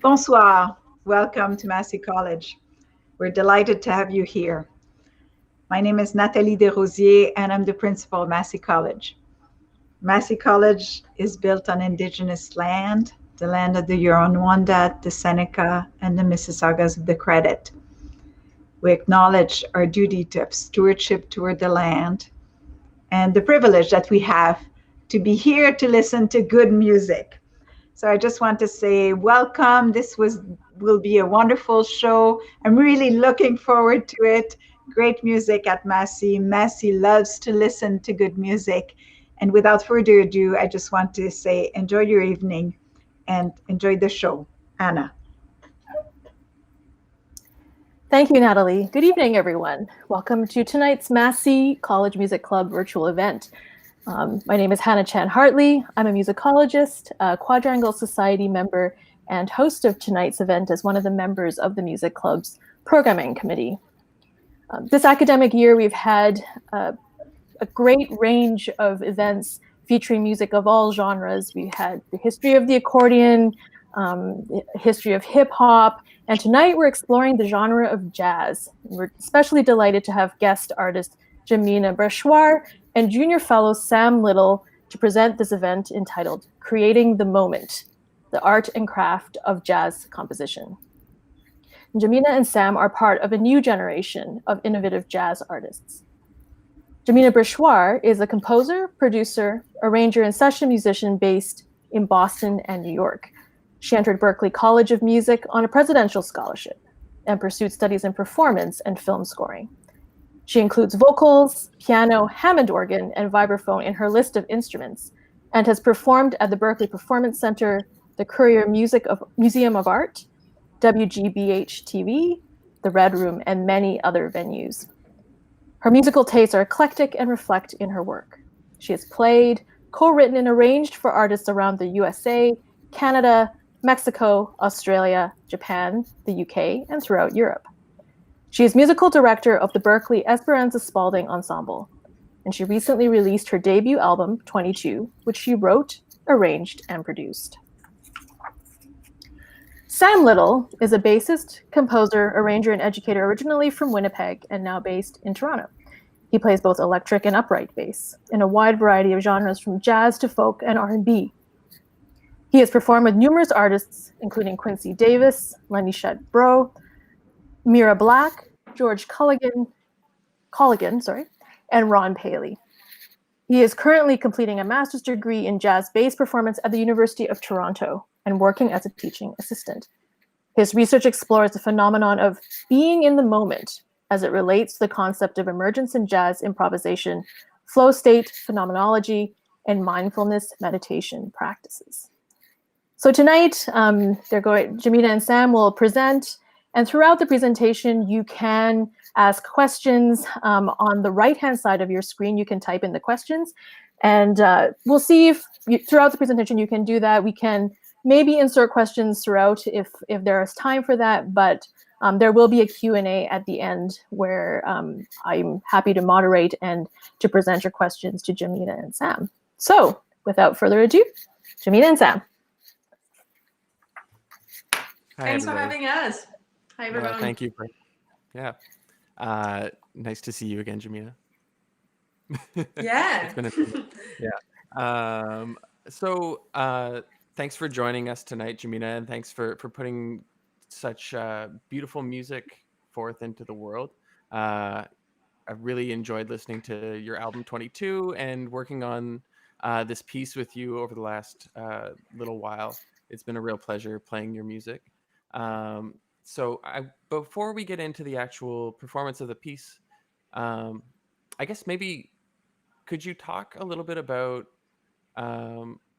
Bonsoir. Welcome to Massey College. We're delighted to have you here. My name is Nathalie Desrosiers, and I'm the principal of Massey College. Massey College is built on Indigenous land, the land of the Huron-Wendat, the Seneca, and the Mississaugas of the Credit. We acknowledge our duty to have stewardship toward the land and the privilege that we have to be here to listen to good music. So I just want to say welcome. This will be a wonderful show. I'm really looking forward to it. Great music at Massey. Massey loves to listen to good music. And without further ado, I just want to say enjoy your evening and enjoy the show. Anna. Thank you, Natalie. Good evening, everyone. Welcome to tonight's Massey College Music Club virtual event. My name is Hannah Chan Hartley. I'm a musicologist, a Quadrangle Society member, and host of tonight's event as one of the members of the Music Club's programming committee. This academic year, we've had a great range of events featuring music of all genres. We had the history of the accordion, the history of hip hop, and tonight we're exploring the genre of jazz. We're especially delighted to have guest artist Jemina Brechoire and junior fellow Sam Little to present this event entitled Creating the Moment, the Art and Craft of Jazz Composition. Jemina and Sam are part of a new generation of innovative jazz artists. Jemina Brechoire is a composer, producer, arranger, and session musician based in Boston and New York. She entered Berklee College of Music on a presidential scholarship and pursued studies in performance and film scoring. She includes vocals, piano, Hammond organ, and vibraphone in her list of instruments, and has performed at the Berklee Performance Center, the Currier Museum of Art, WGBH-TV, the Red Room, and many other venues. Her musical tastes are eclectic and reflect in her work. She has played, co-written, and arranged for artists around the USA, Canada, Mexico, Australia, Japan, the UK, and throughout Europe. She is musical director of the Berklee Esperanza Spalding Ensemble, and she recently released her debut album, 22, which she wrote, arranged, and produced. Sam Little is a bassist, composer, arranger, and educator originally from Winnipeg and now based in Toronto. He plays both electric and upright bass in a wide variety of genres from jazz to folk and R&B. He has performed with numerous artists, including Quincy Davis, Lenny Shed-Bro, Mira Black, George Colligan, and Ron Paley. He is currently completing a master's degree in jazz bass performance at the University of Toronto and working as a teaching assistant. His research explores the phenomenon of being in the moment as it relates to the concept of emergence in jazz improvisation, flow state phenomenology, and mindfulness meditation practices. So tonight, Jemina and Sam will present, and throughout the presentation, you can ask questions. On the right-hand side of your screen, you can type in the questions, and we'll see if throughout the presentation you can do that. We can maybe insert questions throughout if there is time for that, but there will be a Q&A at the end where I'm happy to moderate and to present your questions to Jemina and Sam. So without further ado, Jemina and Sam. Thanks for having us. Hi, everyone. Thank you. Nice to see you again, Jemina. Yeah. It's been So thanks for joining us tonight, Jemina, and thanks for putting such beautiful music forth into the world. I really enjoyed listening to your album 22 and working on this piece with you over the last little while. It's been a real pleasure playing your music. So before we get into the actual performance of the piece, I guess maybe could you talk a little bit about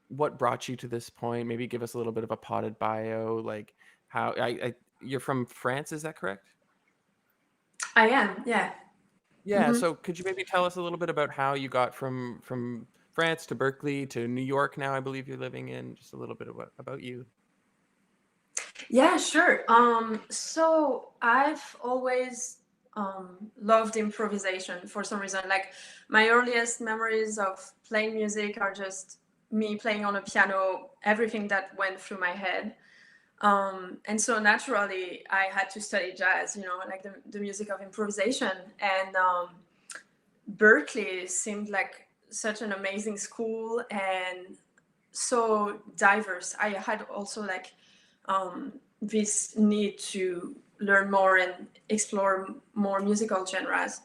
what brought you to this point? Maybe give us a little bit of a potted bio, like how you're from France, is that correct? I am, yeah. Yeah, mm-hmm. So could you maybe tell us a little bit about how you got from France to Berklee to New York now, I believe you're living in, just a little bit about you. Yeah, sure. So I've always loved improvisation for some reason. Like my earliest memories of playing music are just me playing on a piano, everything that went through my head. And so naturally, I had to study jazz, like the music of improvisation. And Berklee seemed like such an amazing school and so diverse. I had also like this need to learn more and explore more musical genres.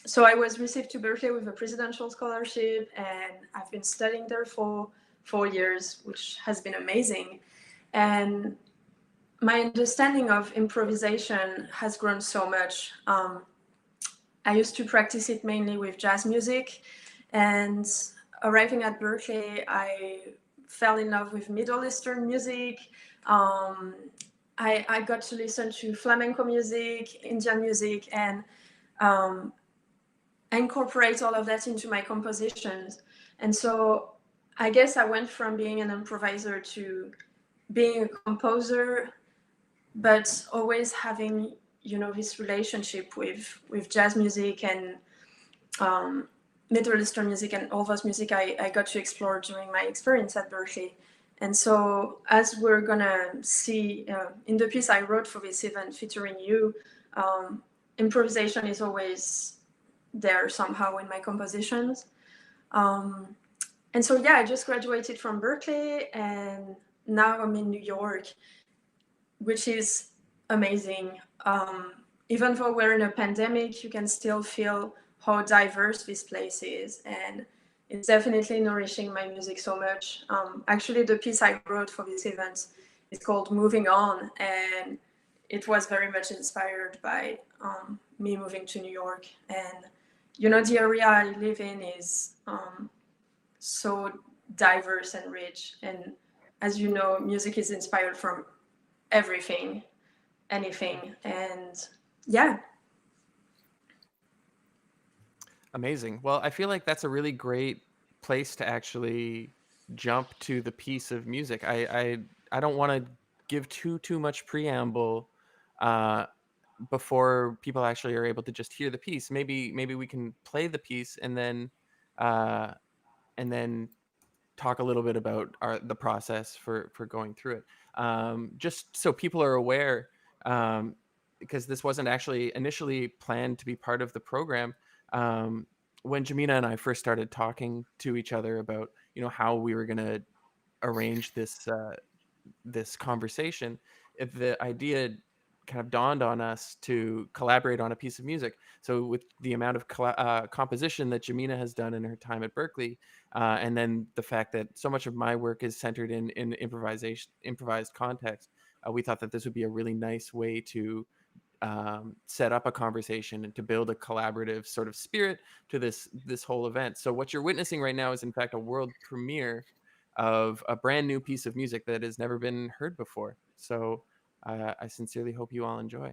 So I was received to Berklee with a presidential scholarship, and I've been studying there for 4 years, which has been amazing. And my understanding of improvisation has grown so much. I used to practice it mainly with jazz music, and arriving at Berklee, I fell in love with Middle Eastern music. I got to listen to flamenco music, Indian music, and incorporate all of that into my compositions. And so I guess I went from being an improviser to being a composer, but always having this relationship with jazz music and Middle Eastern music and all those music I got to explore during my experience at Berklee. And so as we're gonna see in the piece I wrote for this event featuring you, improvisation is always there somehow in my compositions. And so yeah, I just graduated from Berklee, and now I'm in New York, which is amazing. Even though we're in a pandemic, you can still feel how diverse this place is, and it's definitely nourishing my music so much. Actually, the piece I wrote for this event is called Moving On, and it was very much inspired by me moving to New York. And the area I live in is so diverse and rich, and as you know, music is inspired from everything, anything, and yeah. Amazing. Well, I feel like that's a really great place to actually jump to the piece of music. I don't want to give too much preamble before people actually are able to just hear the piece. Maybe we can play the piece and then talk a little bit about the process for going through it. Just so people are aware, because this wasn't actually initially planned to be part of the program. When Jemina and I first started talking to each other about, how we were going to arrange this conversation, the idea kind of dawned on us to collaborate on a piece of music. So with the amount of composition that Jemina has done in her time at Berklee, and then the fact that so much of my work is centered in improvised context, we thought that this would be a really nice way to set up a conversation and to build a collaborative sort of spirit to this whole event. So what you're witnessing right now is in fact a world premiere of a brand new piece of music that has never been heard before. So I sincerely hope you all enjoy.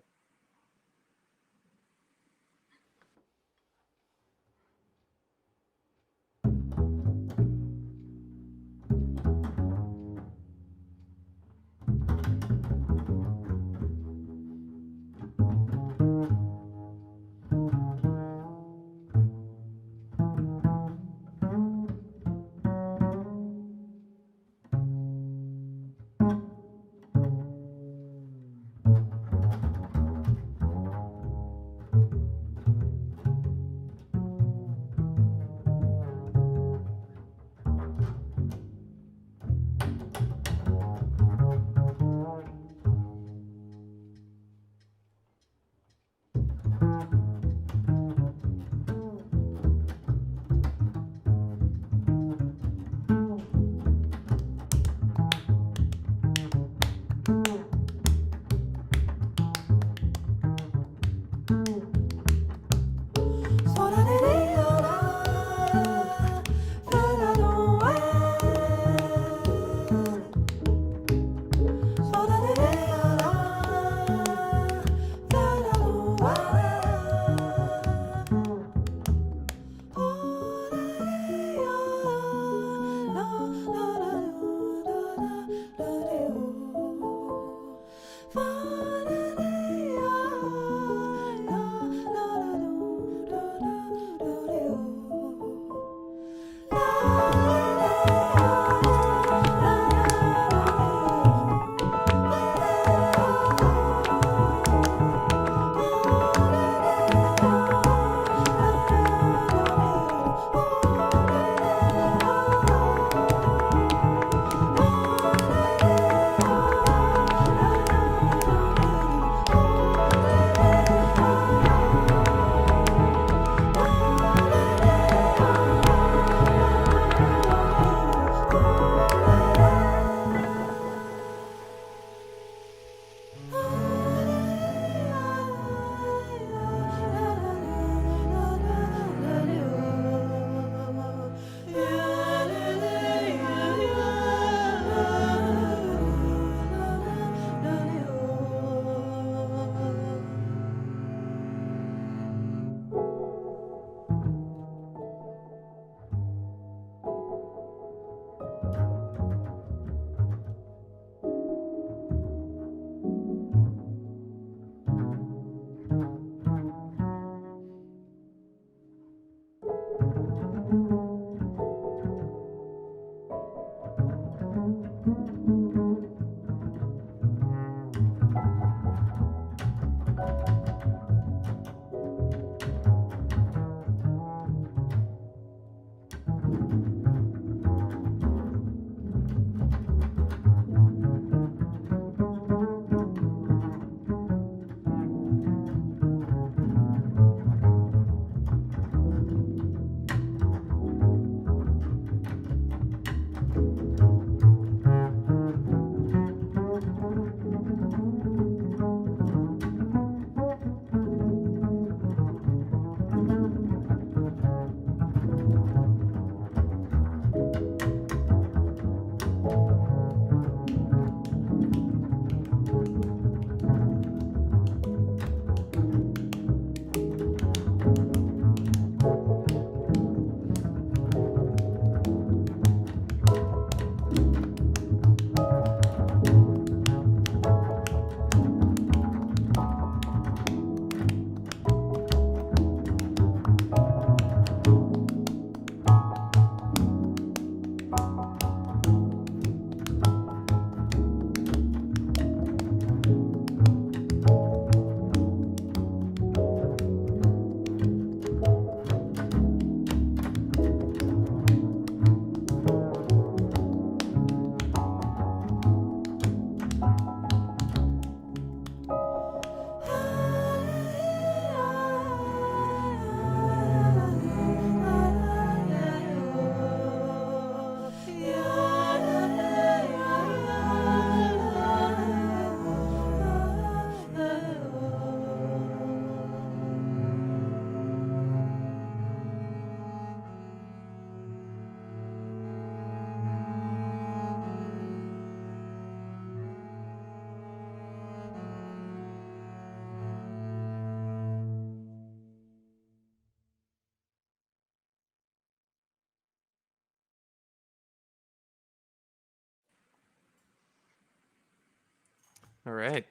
All right.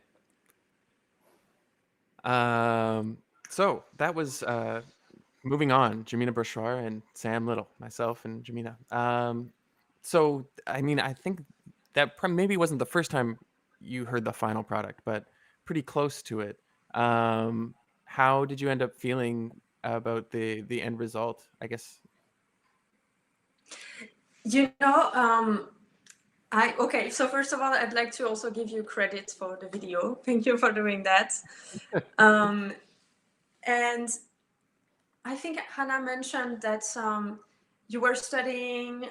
So that was moving on. Jemina Brechoire and Sam Little, myself and Jemina. So I mean, I think that maybe wasn't the first time you heard the final product, but pretty close to it. How did you end up feeling about the end result? I guess. You know, okay, so first of all, I'd like to also give you credit for the video. Thank you for doing that. And I think Hannah mentioned that you were studying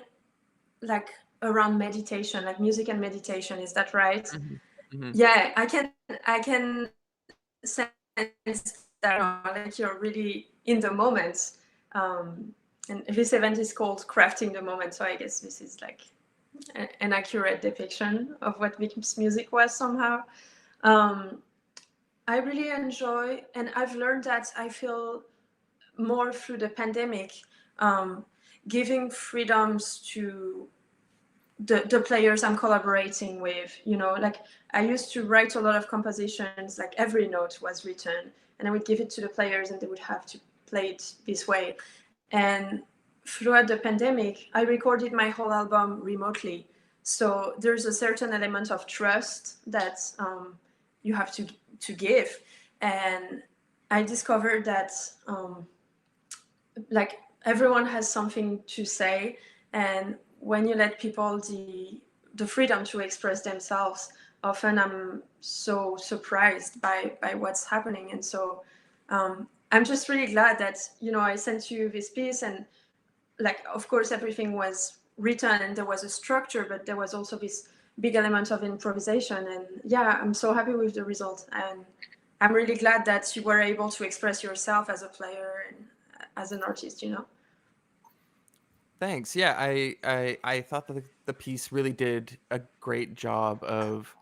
like around meditation, like music and meditation. Is that right? Mm-hmm. Yeah, I can sense that like you're really in the moment. And this event is called Crafting the Moment. So I guess this is like an accurate depiction of what Vic's music was somehow. I really enjoy, and I've learned that I feel more through the pandemic, giving freedoms to the players I'm collaborating with. You know, like I used to write a lot of compositions, like every note was written, and I would give it to the players and they would have to play it this way. And throughout the pandemic, I recorded my whole album remotely. So there's a certain element of trust that you have to give. And I discovered that like everyone has something to say, and when you let people the freedom to express themselves, often I'm so surprised by what's happening. And so I'm just really glad that, you know, I sent you this piece, and like of course everything was written and there was a structure, but there was also this big element of improvisation. And yeah, I'm so happy with the result, and I'm really glad that you were able to express yourself as a player and as an artist, you know. Thanks. Yeah, I thought that the piece really did a great job of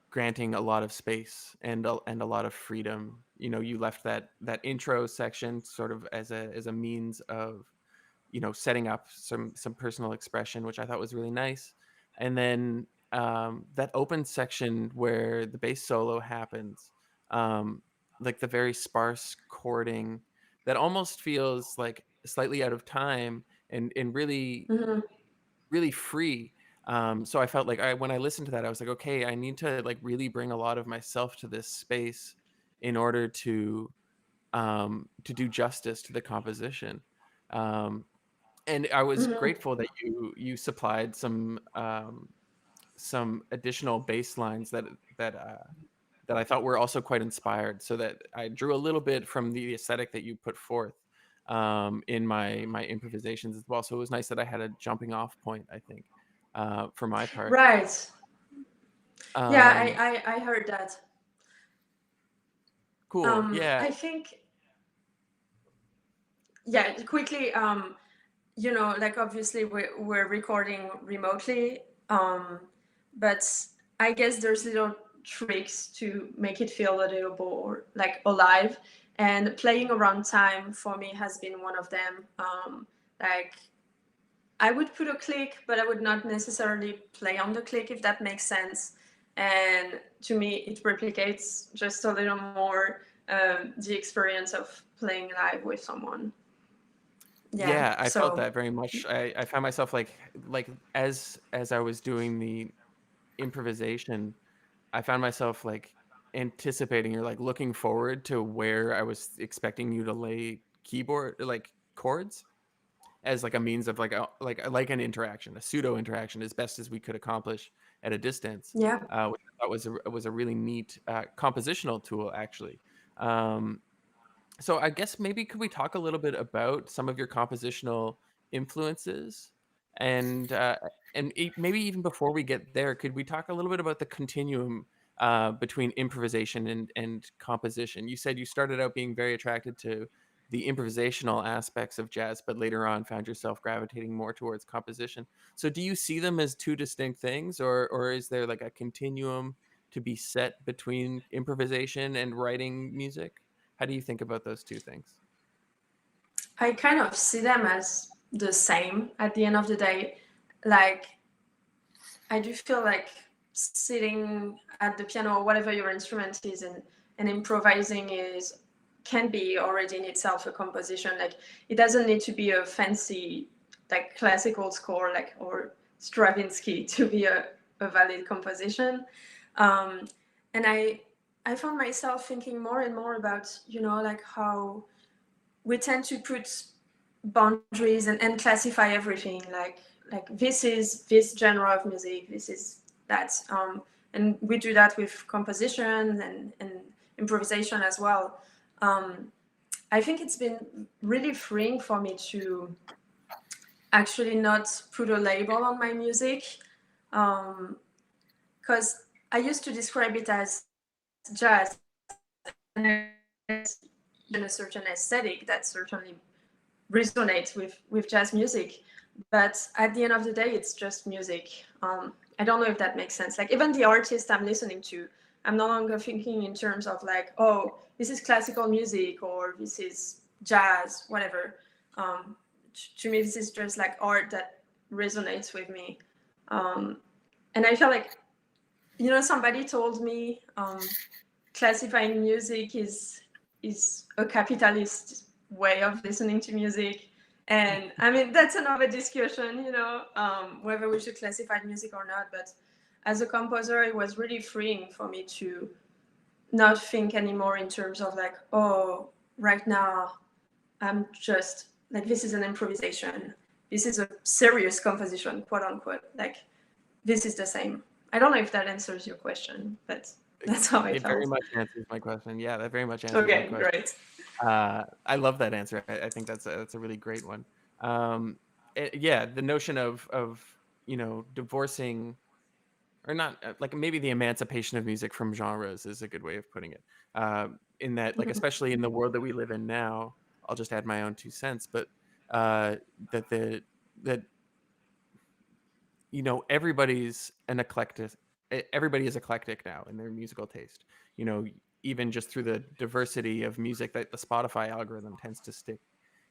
granting a lot of space and a lot of freedom. You know, you left that intro section sort of as a means of, you know, setting up some personal expression, which I thought was really nice. And then that open section where the bass solo happens, like the very sparse chording that almost feels like slightly out of time and really Mm-hmm. really free. So I felt like when I listened to that, I was like, okay, I need to like really bring a lot of myself to this space in order to do justice to the composition. And I was Mm-hmm. grateful that you supplied some additional bass lines that I thought were also quite inspired, so that I drew a little bit from the aesthetic that you put forth in my improvisations as well. So it was nice that I had a jumping off point, I think, for my part. Right. Yeah, Um, I heard that. cool. Yeah. I think, yeah, quickly, you know, like obviously we're recording remotely, but I guess there's little tricks to make it feel a little more like alive. And playing around time for me has been one of them. Like I would put a click, but I would not necessarily play on the click, if that makes sense. And to me, it replicates just a little more the experience of playing live with someone. Yeah. Yeah, I felt So that very much. I found myself like as I was doing the improvisation, I found myself like anticipating or like looking forward to where I was expecting you to lay keyboard like chords as like a means of like an interaction, a pseudo interaction, as best as we could accomplish at a distance, yeah. which I thought was a really neat compositional tool, actually. Um, so I guess maybe could we talk a little bit about some of your compositional influences, and maybe even before we get there, could we talk a little bit about the continuum between improvisation and composition? You said you started out being very attracted to the improvisational aspects of jazz, but later on found yourself gravitating more towards composition. So do you see them as two distinct things, or is there like a continuum to be set between improvisation and writing music? How do you think about those two things? I kind of see them as the same at the end of the day. Like, I do feel like sitting at the piano or whatever your instrument is, and improvising can be already in itself a composition. Like, it doesn't need to be a fancy like classical score or Stravinsky to be a valid composition. And I found myself thinking more and more about, like how we tend to put boundaries and classify everything, like this is this genre of music, this is that, and we do that with composition and improvisation as well. I think it's been really freeing for me to actually not put a label on my music, because I used to describe it as jazz, and in a certain aesthetic that certainly resonates with jazz music, but at the end of the day, it's just music. I don't know if that makes sense. Like, even the artist I'm listening to, I'm no longer thinking in terms of like, oh, this is classical music or this is jazz, whatever. To me, this is just like art that resonates with me. And I feel like, somebody told me classifying music is a capitalist way of listening to music. And I mean, that's another discussion, whether we should classify music or not. But as a composer, it was really freeing for me to not think anymore in terms of like, oh, right now, I'm just like, this is an improvisation. This is a serious composition, quote unquote. Like, this is the same. I don't know if that answers your question, but that's how I felt. It very much answers my question. Yeah, that very much answers my question. Okay, great. I love that answer. I think that's a really great one. Yeah, the notion of divorcing, or not, like maybe the emancipation of music from genres is a good way of putting it. In that, like, especially in the world that we live in now, I'll just add my own 2 cents, but that everybody's an eclectic. Everybody is eclectic now in their musical taste. Even just through the diversity of music that the Spotify algorithm tends to stick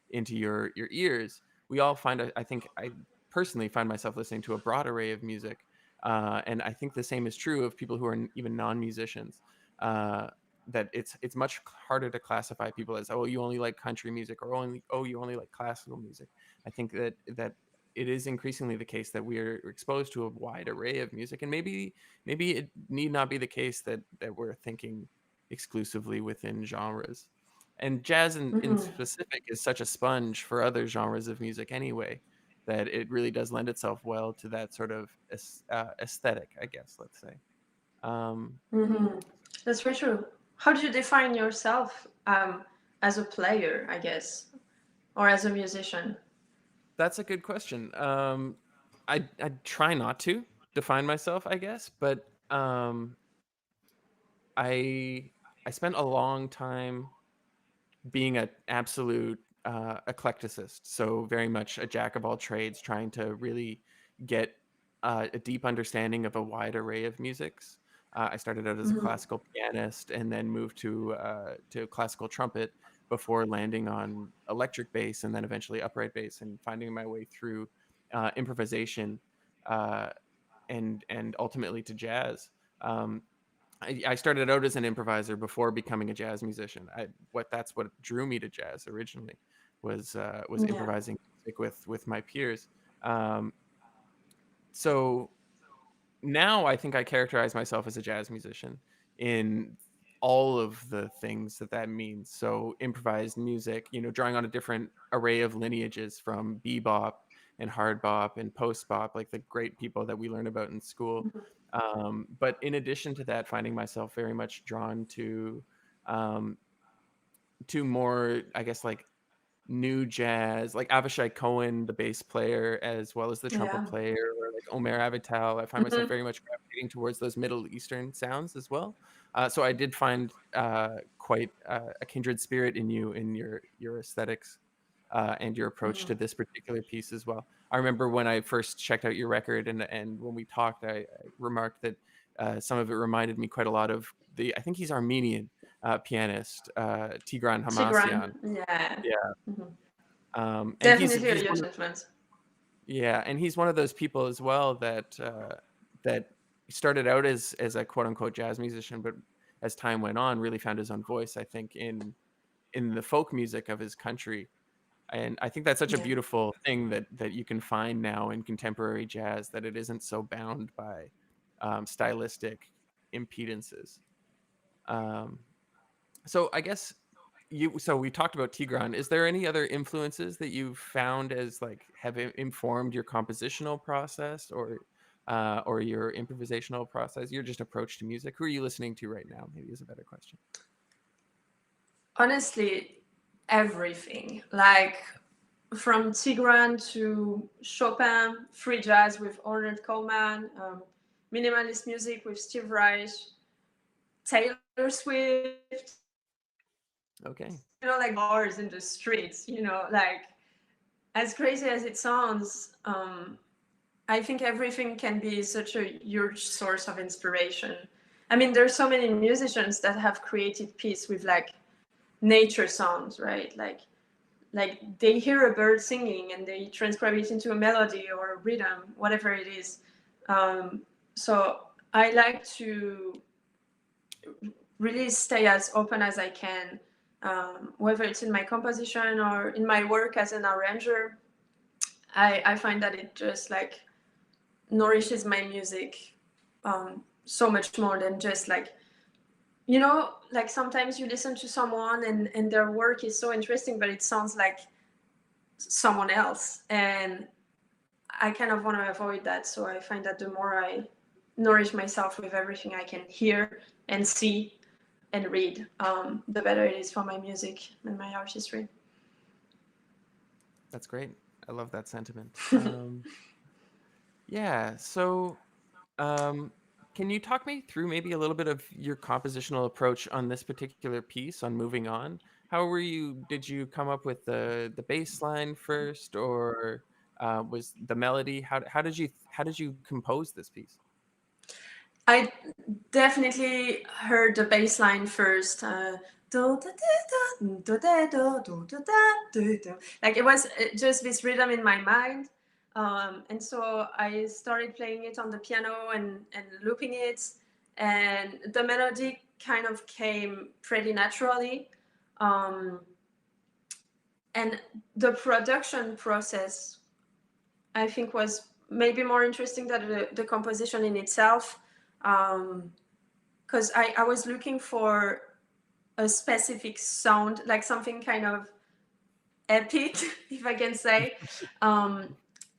into your ears, we all find. I think I personally find myself listening to a broad array of music, and I think the same is true of people who are even non-musicians. That it's much harder to classify people as, oh, you only like country music, or you only like classical music. I think that it is increasingly the case that we are exposed to a wide array of music, and maybe it need not be the case that we're thinking exclusively within genres. And jazz in specific is such a sponge for other genres of music anyway, that it really does lend itself well to that sort of aesthetic, I guess, let's say. That's very true. How do you define yourself as a player, I guess, or as a musician? That's a good question. I try not to define myself, I guess, but I spent a long time being an absolute eclecticist, so very much a jack of all trades, trying to really get a deep understanding of a wide array of musics. I started out as a classical pianist and then moved to classical trumpet before landing on electric bass and then eventually upright bass, and finding my way through improvisation and ultimately to jazz. I started out as an improviser before becoming a jazz musician. That's what drew me to jazz originally, was improvising music with my peers. So now I think I characterize myself as a jazz musician in all of the things that means. So improvised music, drawing on a different array of lineages, from bebop and hard bop and post bop, like the great people that we learn about in school. But in addition to that, finding myself very much drawn to more, I guess, like new jazz, like Avishai Cohen, the bass player, as well as the trumpet player, or like Omer Avital. I find myself very much gravitating towards those Middle Eastern sounds as well. So I did find quite a kindred spirit in you, in your aesthetics and your approach to this particular piece as well. I remember when I first checked out your record, and when we talked, I remarked that some of it reminded me quite a lot of I think he's Armenian pianist, Tigran Hamasyan. And definitely a huge influence. Yeah, and he's one of those people as well that started out as a quote unquote jazz musician, but as time went on, really found his own voice, I think, in the folk music of his country. And I think that's such a Yeah. beautiful thing that you can find now in contemporary jazz, that it isn't so bound by stylistic impedances. Um, so I guess so we talked about Tigran. Is there any other influences that you've found as like have informed your compositional process or your improvisational process, your just approach to music? Who are you listening to right now? Maybe is a better question. Honestly, everything. Like from Tigran to Chopin, free jazz with Ornette Coleman, minimalist music with Steve Reich, Taylor Swift. Okay. Like bars in the streets. Like as crazy as it sounds, I think everything can be such a huge source of inspiration. I mean, there's so many musicians that have created piece with like nature sounds, right? Like they hear a bird singing and they transcribe it into a melody or a rhythm, whatever it is. So I like to really stay as open as I can, whether it's in my composition or in my work as an arranger. I find that it just like nourishes my music so much more than just like, like sometimes you listen to someone and their work is so interesting, but it sounds like someone else. And I kind of want to avoid that. So I find that the more I nourish myself with everything I can hear and see and read, the better it is for my music and my artistry. That's great. I love that sentiment. Yeah. So, can you talk me through maybe a little bit of your compositional approach on this particular piece, on Moving On? Did you come up with the bass line first, or was the melody? How did you compose this piece? I definitely heard the bass line first. Like it was just this rhythm in my mind. And so I started playing it on the piano and looping it. And the melody kind of came pretty naturally. And the production process, I think, was maybe more interesting than the composition in itself. Because I was looking for a specific sound, like something kind of epic, if I can say.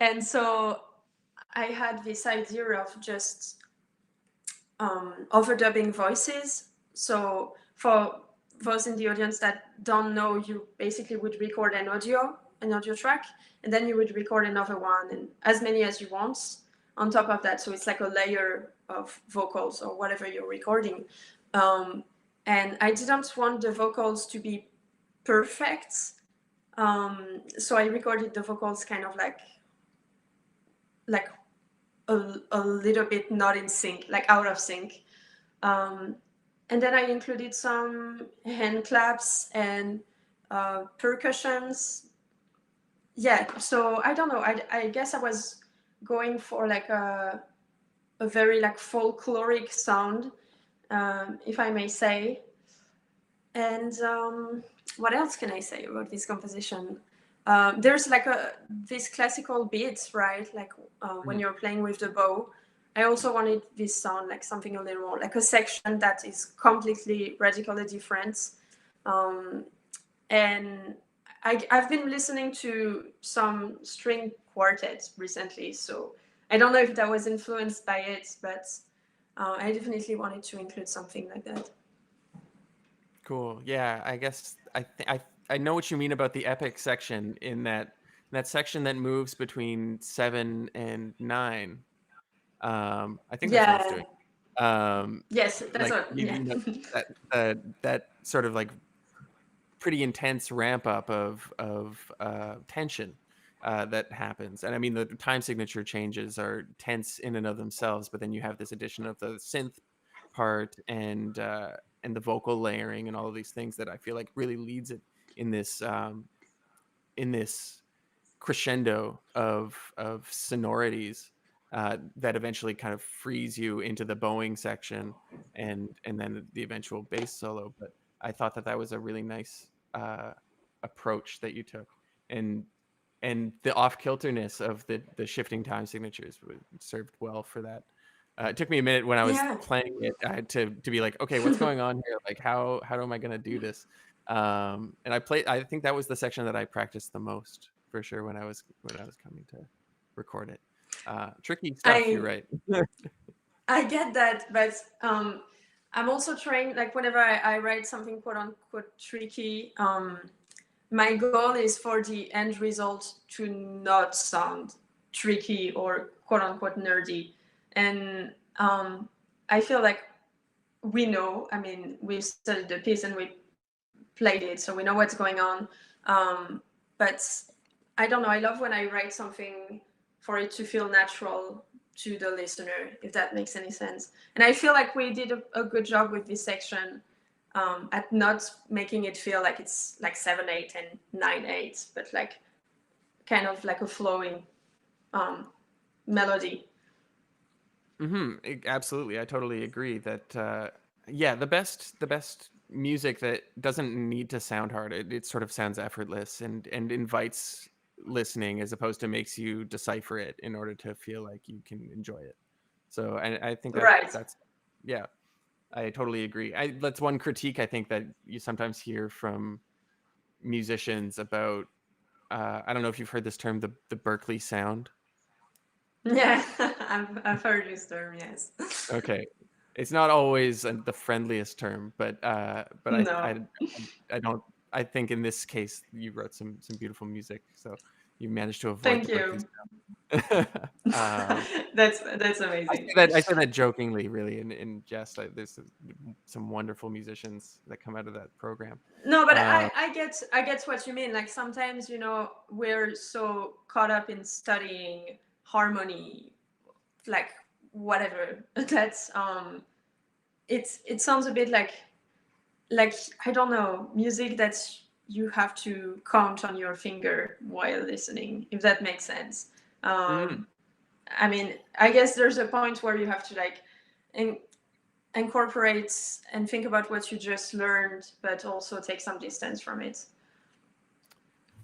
And so I had this idea of just overdubbing voices. So for those in the audience that don't know, you basically would record an audio track, and then you would record another one, and as many as you want on top of that. So it's like a layer of vocals or whatever you're recording. And I didn't want the vocals to be perfect. So I recorded the vocals kind of like a little bit not in sync, like out of sync. And then I included some hand claps and percussions. Yeah, so I don't know. I guess I was going for like a very like folkloric sound, if I may say. And what else can I say about this composition? There's like this classical beats, right? Like when you're playing with the bow. I also wanted this sound like something a little more like a section that is completely radically different. And I've been listening to some string quartets recently, so I don't know if that was influenced by it, but I definitely wanted to include something like that. Cool. Yeah, I guess I know what you mean about the epic section, in that section that moves between 7 and 9. I think that's what it's Yeah. doing. Yes, that's Like what. Yeah. that sort of like pretty intense ramp up of tension that happens. And I mean, the time signature changes are tense in and of themselves, but then you have this addition of the synth part and the vocal layering and all of these things that I feel like really leads it in this crescendo of sonorities. that eventually kind of frees you into the bowing section and then the eventual bass solo. But I thought that that was a really nice approach that you took, and the off-kilterness of the shifting time signatures served well for that. It took me a minute when I was Yeah. playing it to be like, okay, what's going on here? Like, how am I going to do this? And I think that was the section that I practiced the most for sure when I was coming to record it. Tricky stuff, you're I right. I get that, but I'm also trying, like whenever I write something quote unquote tricky, my goal is for the end result to not sound tricky or quote unquote nerdy. And I feel like we know, I mean, we studied the piece and we played it, so we know what's going on. But I don't know, I love when I write something for it to feel natural to the listener, if that makes any sense. And I feel like we did a good job with this section at not making it feel like it's like 7/8 and 9/8, but like kind of like a flowing melody. Absolutely, I totally agree that yeah, the best music that doesn't need to sound hard, it sort of sounds effortless and invites listening as opposed to makes you decipher it in order to feel like you can enjoy it. So I think Right. that's yeah, I totally agree. That's one critique I think that you sometimes hear from musicians about. I don't know if you've heard this term, the Berklee sound. Yeah, I've heard this term, yes. Okay, it's not always the friendliest term, but No. I don't. I think in this case you wrote some beautiful music, so you managed to avoid Thank the Berklee you. sound. That's I amazing. say that jokingly, really, in jest. Like, there's some wonderful musicians that come out of that program. No, but Uh, I get what you mean. Like sometimes, you know, we're so caught up in studying harmony, like whatever. That's it sounds a bit like I don't know, music that you have to count on your finger while listening, if that makes sense. mm, I mean, I guess there's a point where you have to like incorporate and think about what you just learned, but also take some distance from it.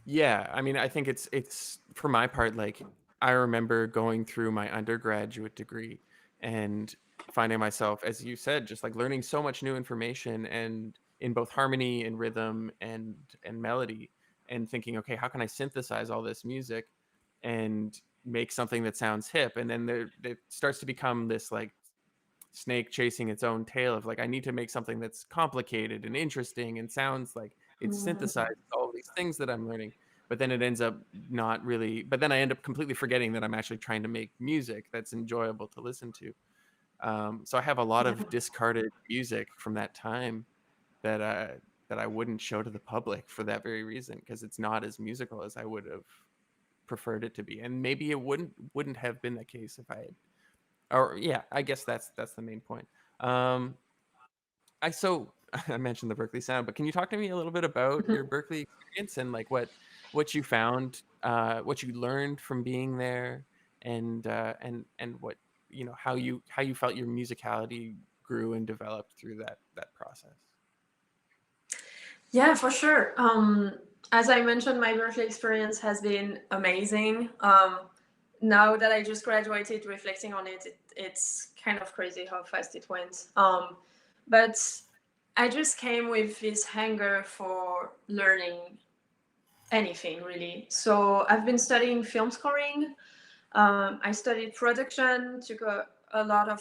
yeah, I mean, I think it's for my part, like I remember going through my undergraduate degree and finding myself, as you said, just like learning so much new information and in both harmony and rhythm and melody, and thinking, okay, how can I synthesize all this music and make something that sounds hip? And then there it starts to become this like snake chasing its own tail of like, I need to make something that's complicated and interesting and sounds like it synthesizes all these things that I'm learning. But then it ends up not really, but then I end up completely forgetting that I'm actually trying to make music that's enjoyable to listen to. So I have a lot of discarded music from that time that that I wouldn't show to the public for that very reason, because it's not as musical as I would have preferred it to be. And maybe it wouldn't have been the case if I had, or yeah, I guess that's the main point. Um, I mentioned the Berklee sound, but can you talk to me a little bit about your Berklee experience and like what you found, what you learned from being there, and what, you know, how you felt your musicality grew and developed through that process. Yeah, for sure. As I mentioned, my Berklee experience has been amazing. Now that I just graduated, reflecting on it, it's kind of crazy how fast it went. But I just came with this hunger for learning anything, really. So I've been studying film scoring. I studied production, took a lot of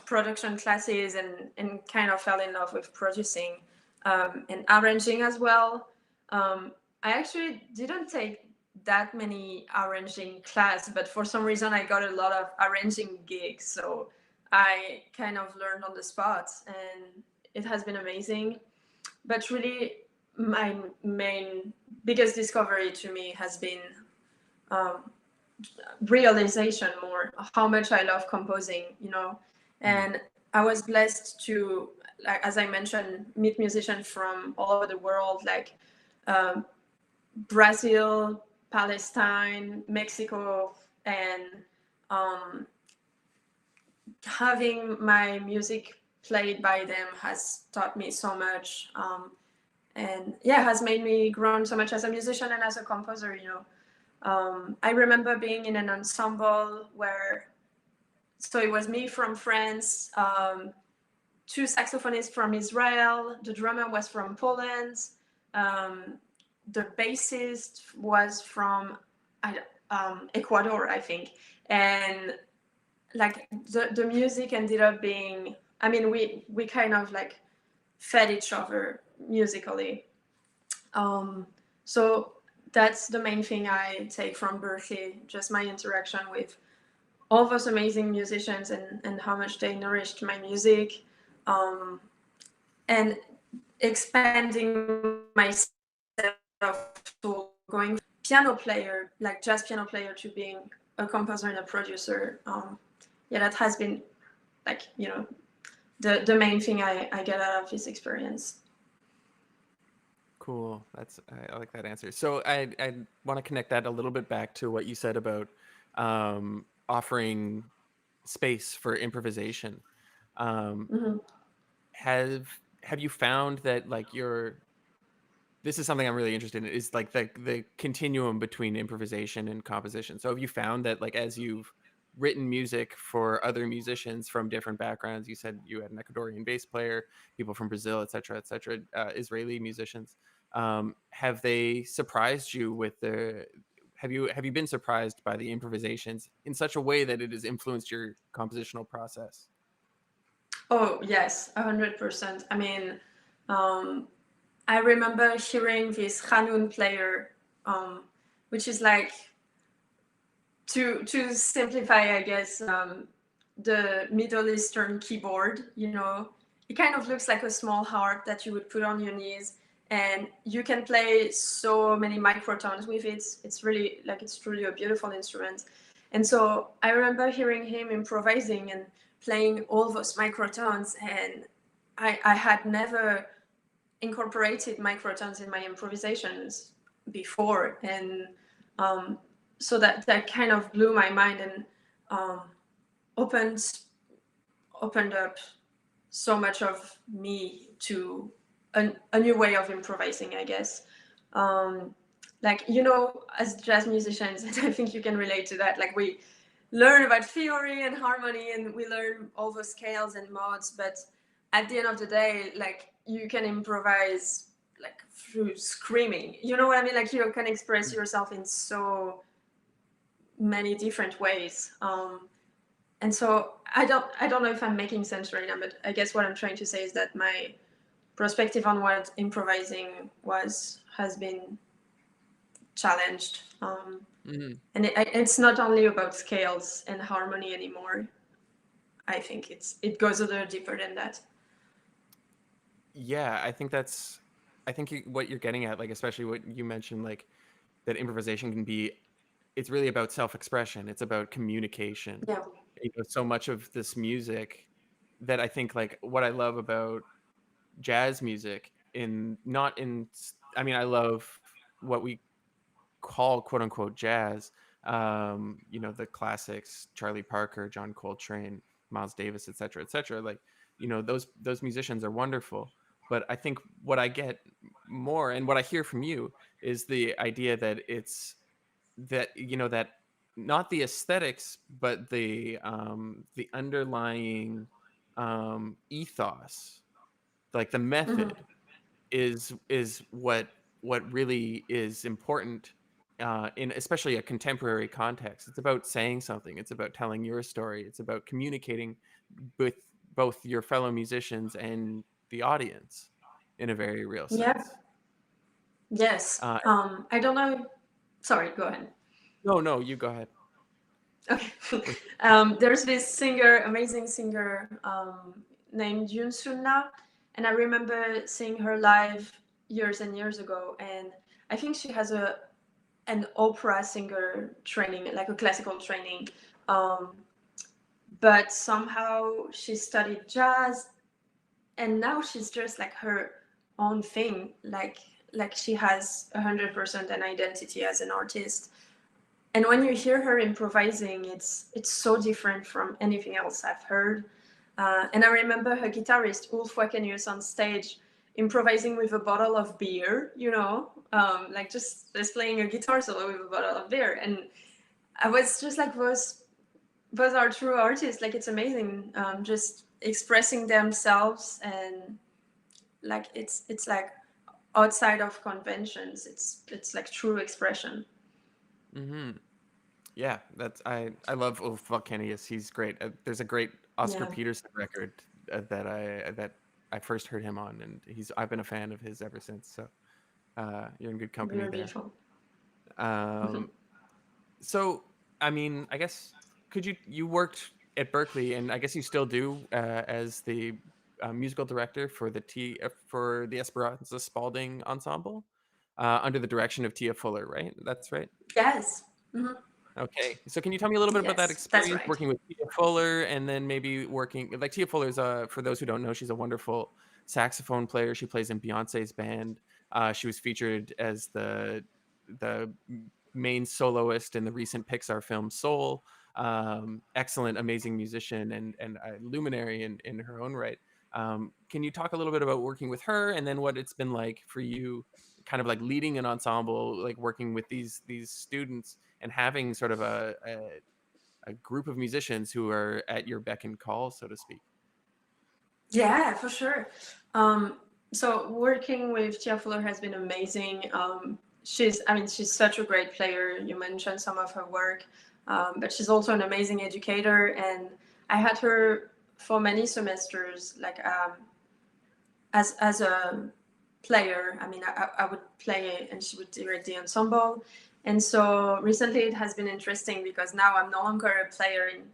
production classes, and kind of fell in love with producing and arranging as well. I actually didn't take that many arranging class, but for some reason I got a lot of arranging gigs. So I kind of learned on the spot, and it has been amazing. But really, my main biggest discovery to me has been um, realization more how much I love composing, you know. And I was blessed to, like as I mentioned, meet musicians from all over the world, like um, Brazil, Palestine, Mexico, and having my music played by them has taught me so much, and yeah, has made me grown so much as a musician and as a composer. I remember being in an ensemble where, so it was me from France, two saxophonists from Israel, the drummer was from Poland, the bassist was from Ecuador, I think, and like the music ended up being, I mean, we kind of like fed each other musically. So that's the main thing I take from Berklee, just my interaction with all those amazing musicians and how much they nourished my music, and expanding myself to going piano player, like jazz piano player, to being a composer and a producer. Yeah, that has been like, the main thing I get out of this experience. Cool. I like that answer. So I want to connect that a little bit back to what you said about offering space for improvisation. Have you found that like this is something I'm really interested in, is like the continuum between improvisation and composition. So have you found that like as you've written music for other musicians from different backgrounds, you said you had an Ecuadorian bass player, people from Brazil, et cetera, Israeli musicians, have they surprised you with have you been surprised by the improvisations in such a way that it has influenced your compositional process? Oh yes, 100%. I mean, I remember hearing this Hammond player, which is like, to simplify, I guess, the Middle Eastern keyboard. It kind of looks like a small harp that you would put on your knees, and you can play so many microtones with it. It's really like, it's truly a beautiful instrument. And so I remember hearing him improvising and playing all those microtones, and I had never incorporated microtones in my improvisations before, and so that kind of blew my mind and opened up so much of me to a new way of improvising, I guess. Like, as jazz musicians, and I think you can relate to that, like we learn about theory and harmony, and we learn all the scales and modes, but at the end of the day, like, you can improvise like through screaming. You know what I mean? Like, you can express yourself in so many different ways. And so I don't know if I'm making sense right now, but I guess what I'm trying to say is that my perspective on what improvising has been challenged. And it's not only about scales and harmony anymore. I think it goes a little deeper than that. Yeah, I think what you're getting at, like, especially what you mentioned, like that improvisation can be, it's really about self-expression. It's about communication. Yeah. So much of this music that I think, like, what I love about jazz music I love what we call quote unquote jazz, the classics, Charlie Parker, John Coltrane, Miles Davis, et cetera, like, those musicians are wonderful. But I think what I get more, and what I hear from you, is the idea that it's that not the aesthetics, but the underlying ethos, like the method, is what really is important in especially a contemporary context. It's about saying something. It's about telling your story. It's about communicating with both your fellow musicians and the audience in a very real sense. Yeah. Yes. I don't know. Sorry, go ahead. No, you go ahead. Okay. There's this amazing singer named Yoon Sunna, and I remember seeing her live years and years ago, and I think she has an opera singer training, like a classical training, but somehow she studied jazz, and now she's just like her own thing, like she has 100% an identity as an artist. and when you hear her improvising, it's so different from anything else I've heard. And I remember her guitarist Ulf Wakenius on stage improvising with a bottle of beer, like just playing a guitar solo with a bottle of beer. And I was just like, those are true artists. Like, it's amazing, just expressing themselves, and like it's like outside of conventions. It's like true expression. Mm-hmm. Yeah, I love Ulf Volkenius. He's great. There's a great Oscar Peterson record that I first heard him on, and I've been a fan of his ever since. So you're in good company Very there. beautiful. So I mean, I guess you worked at Berklee, and I guess you still do as the musical director for the Esperanza Spalding Ensemble under the direction of Tia Fuller, right? That's right. Yes. Okay, so can you tell me a little bit about that Yes, that's experience right. working with Tia Fuller, and then maybe working like Tia Fuller's for those who don't know, she's a wonderful saxophone player. She plays in Beyonce's band. She was featured as the main soloist in the recent Pixar film Soul. Excellent, amazing musician and a luminary in her own right. Can you talk a little bit about working with her, and then what it's been like for you, kind of like leading an ensemble, like working with these students and having sort of a group of musicians who are at your beck and call, so to speak? Yeah, for sure. So working with Tia Fuller has been amazing. She's such a great player. You mentioned some of her work, but she's also an amazing educator. And I had her for many semesters, like as a player. I mean, I would play and she would direct the ensemble. And so recently it has been interesting because now I'm no longer a player in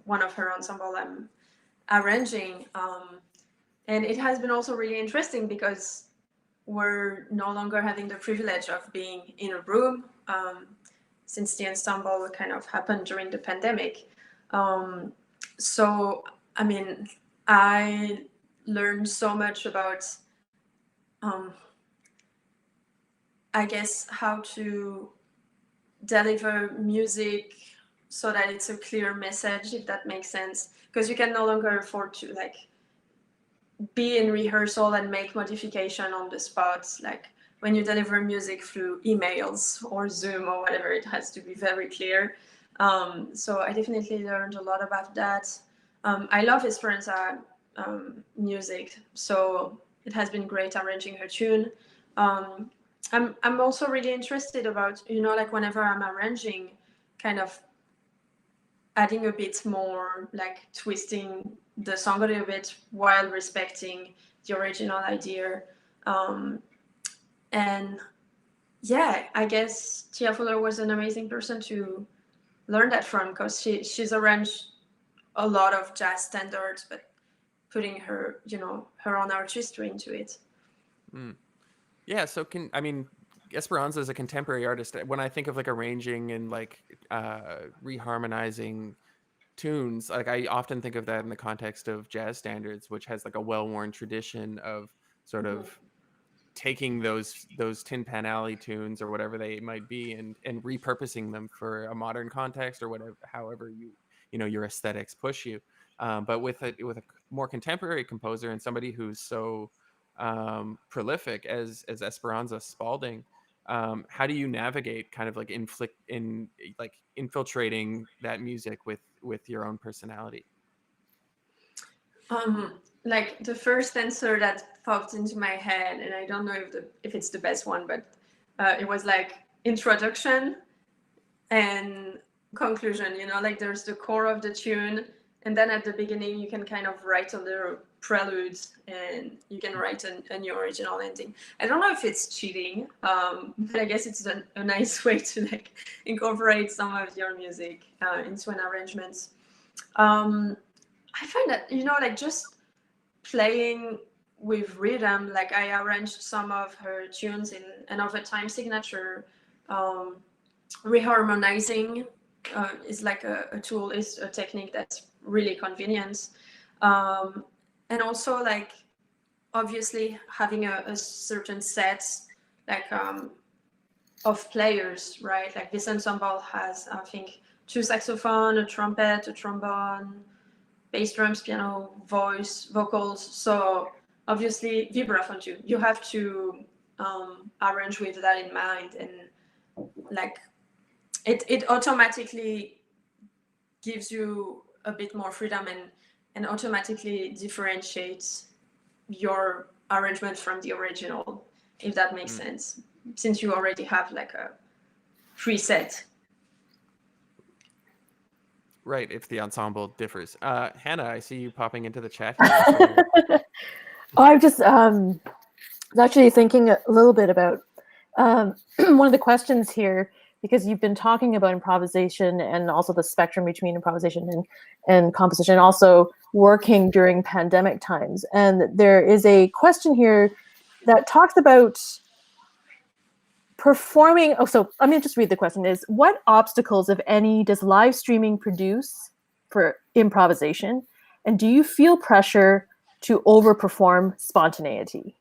one of her ensemble. I'm arranging. And it has been also really interesting because we're no longer having the privilege of being in a room, since the ensemble kind of happened during the pandemic. So, I mean, I learned so much about, I guess, how to deliver music so that it's a clear message, if that makes sense. Because you can no longer afford to like be in rehearsal and make modification on the spot. Like when you deliver music through emails or Zoom or whatever, it has to be very clear. So I definitely learned a lot about that. I love Esperanza music, so it has been great arranging her tune. I'm also really interested about, like whenever I'm arranging, kind of adding a bit more, like twisting the song a little bit while respecting the original idea. And yeah, I guess Tia Fuller was an amazing person to learn that from, because she's arranged a lot of jazz standards, but putting her, her own artistry into it. Yeah, so Esperanza is a contemporary artist. When I think of like arranging and like reharmonizing tunes, like I often think of that in the context of jazz standards, which has like a well-worn tradition of sort of taking those Tin Pan Alley tunes or whatever they might be and repurposing them for a modern context or whatever, however your aesthetics push you. But with a more contemporary composer and somebody who's so prolific as Esperanza Spalding, how do you navigate kind of like infiltrating that music with your own personality? Like the first answer that popped into my head, and I don't know if it's the best one, but it was like introduction and conclusion. Like there's the core of the tune, and then at the beginning you can kind of write a little preludes, and you can write a new original ending. I don't know if it's cheating, but I guess it's a nice way to like incorporate some of your music into an arrangement. I find that, like just playing with rhythm, like I arranged some of her tunes in another time signature. Reharmonizing is like a tool, is a technique that's really convenient. And also like obviously having a certain set, like of players, right? Like this ensemble has, I think, 2 saxophone, a trumpet, a trombone, bass drums, piano, voice, vocals. So obviously vibraphone too. You have to arrange with that in mind, and like it automatically gives you a bit more freedom and automatically differentiates your arrangement from the original, if that makes sense, since you already have like a preset. Right, if the ensemble differs. Hannah, I see you popping into the chat here. I'm just was actually thinking a little bit about one of the questions here, because you've been talking about improvisation and also the spectrum between improvisation and composition, also working during pandemic times. And there is a question here that talks about performing. Oh, so let me just read the question: is what obstacles, if any, does live streaming produce for improvisation? And do you feel pressure to overperform spontaneity?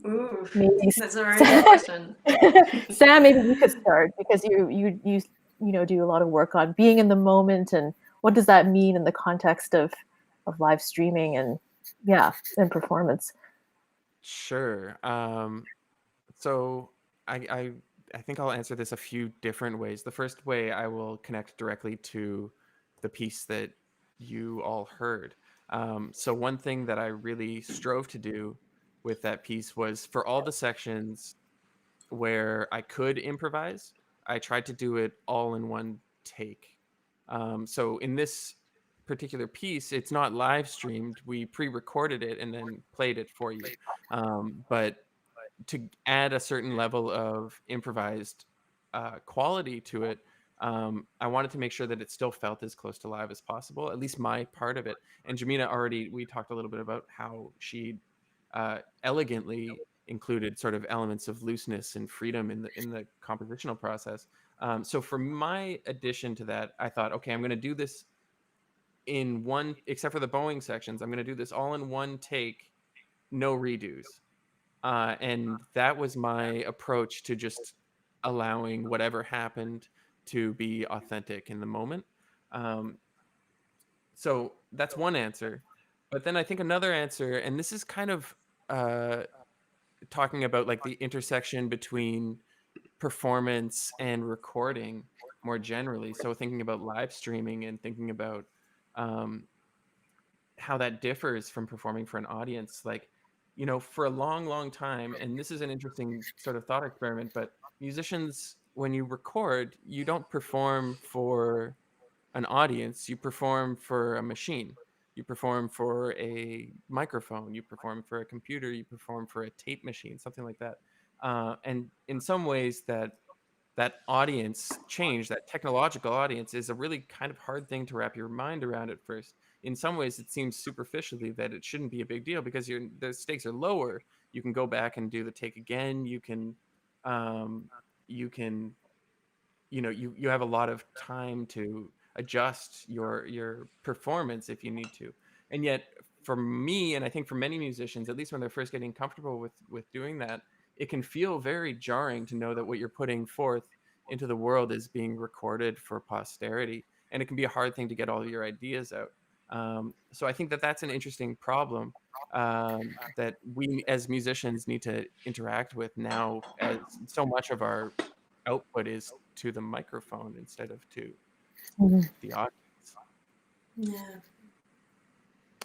Ooh, Maybe that's a very good question. Sam, maybe you could start, because you know, do a lot of work on being in the moment, and what does that mean in the context of live streaming and performance. Sure. So I think I'll answer this a few different ways. The first way, I will connect directly to the piece that you all heard. So one thing that I really strove to do with that piece was, for all the sections where I could improvise, I tried to do it all in one take. So in this particular piece, it's not live streamed. We pre-recorded it and then played it for you. But to add a certain level of improvised quality to it, I wanted to make sure that it still felt as close to live as possible, at least my part of it. And Jemina, we talked a little bit about how she elegantly included sort of elements of looseness and freedom in the compositional process. So for my addition to that, I thought, okay, I'm going to do this in one, except for the bowing sections, I'm going to do this all in one take, no redos. And that was my approach to just allowing whatever happened to be authentic in the moment. So that's one answer. But then I think another answer, and this is kind of talking about like the intersection between performance and recording more generally. So thinking about live streaming and thinking about how that differs from performing for an audience. Like, you know, for a long, long time, and this is an interesting sort of thought experiment, but musicians, when you record, you don't perform for an audience, you perform for a machine. You perform for a microphone, you perform for a computer, you perform for a tape machine, something like that. And in some ways, that audience change, that technological audience, is a really kind of hard thing to wrap your mind around at first. In some ways, it seems superficially that it shouldn't be a big deal because the stakes are lower. You can go back and do the take again. You can, you know, you have a lot of time to adjust your performance if you need to. And yet, for me, and I think for many musicians, at least when they're first getting comfortable with doing that, it can feel very jarring to know that what you're putting forth into the world is being recorded for posterity, and it can be a hard thing to get all of your ideas out. So I think that that's an interesting problem that we as musicians need to interact with now, as so much of our output is to the microphone instead of to the audience. Yeah.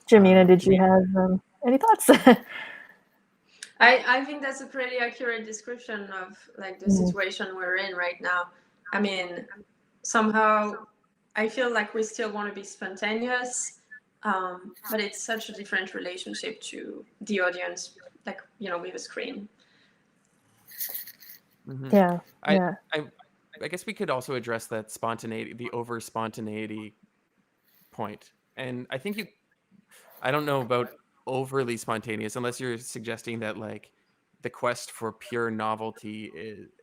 Jemina, did you have any thoughts? I think that's a pretty accurate description of like the situation we're in right now. I mean, somehow I feel like we still want to be spontaneous, but it's such a different relationship to the audience, like, you know, with a screen. Yeah. I guess we could also address that spontaneity, the over spontaneity point. And I think I don't know about overly spontaneous, unless you're suggesting that like the quest for pure novelty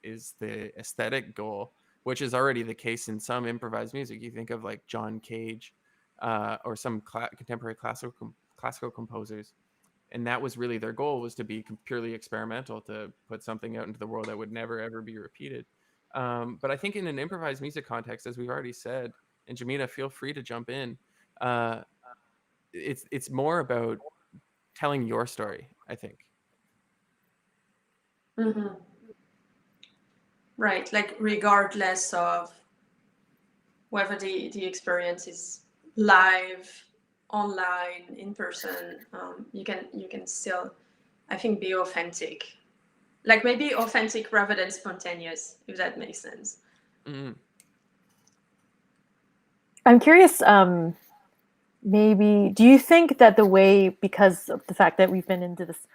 is the aesthetic goal, which is already the case in some improvised music. You think of like John Cage or some contemporary classical composers. and that was really their goal, was to be purely experimental, to put something out into the world that would never ever be repeated. But I think in an improvised music context, as we've already said, and Jemina, feel free to jump in. It's more about telling your story, I think. Mm-hmm. Right, like regardless of whether the experience is live, online, in person, you can still, I think, be authentic. Like maybe authentic rather than spontaneous, if that makes sense. Mm-hmm. I'm curious, maybe, do you think that the way, because of the fact that we've been into this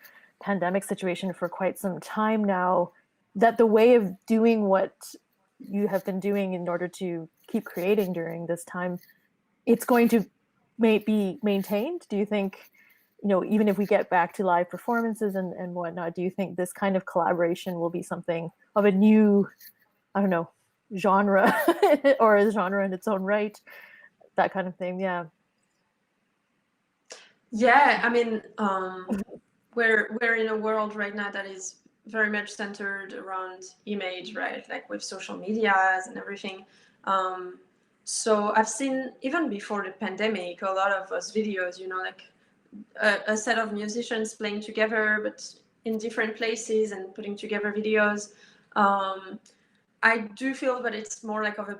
pandemic situation for quite some time now, that the way of doing what you have been doing in order to keep creating during this time, it's going to be maintained? Do you think, even if we get back to live performances and whatnot, do you think this kind of collaboration will be something of a new, I don't know, genre or a genre in its own right, that kind of thing? Yeah. Yeah, I mean, we're in a world right now that is very much centered around image, right? Like with social medias and everything. So I've seen, even before the pandemic, a lot of those videos, like a set of musicians playing together, but in different places and putting together videos. I do feel that it's more like of a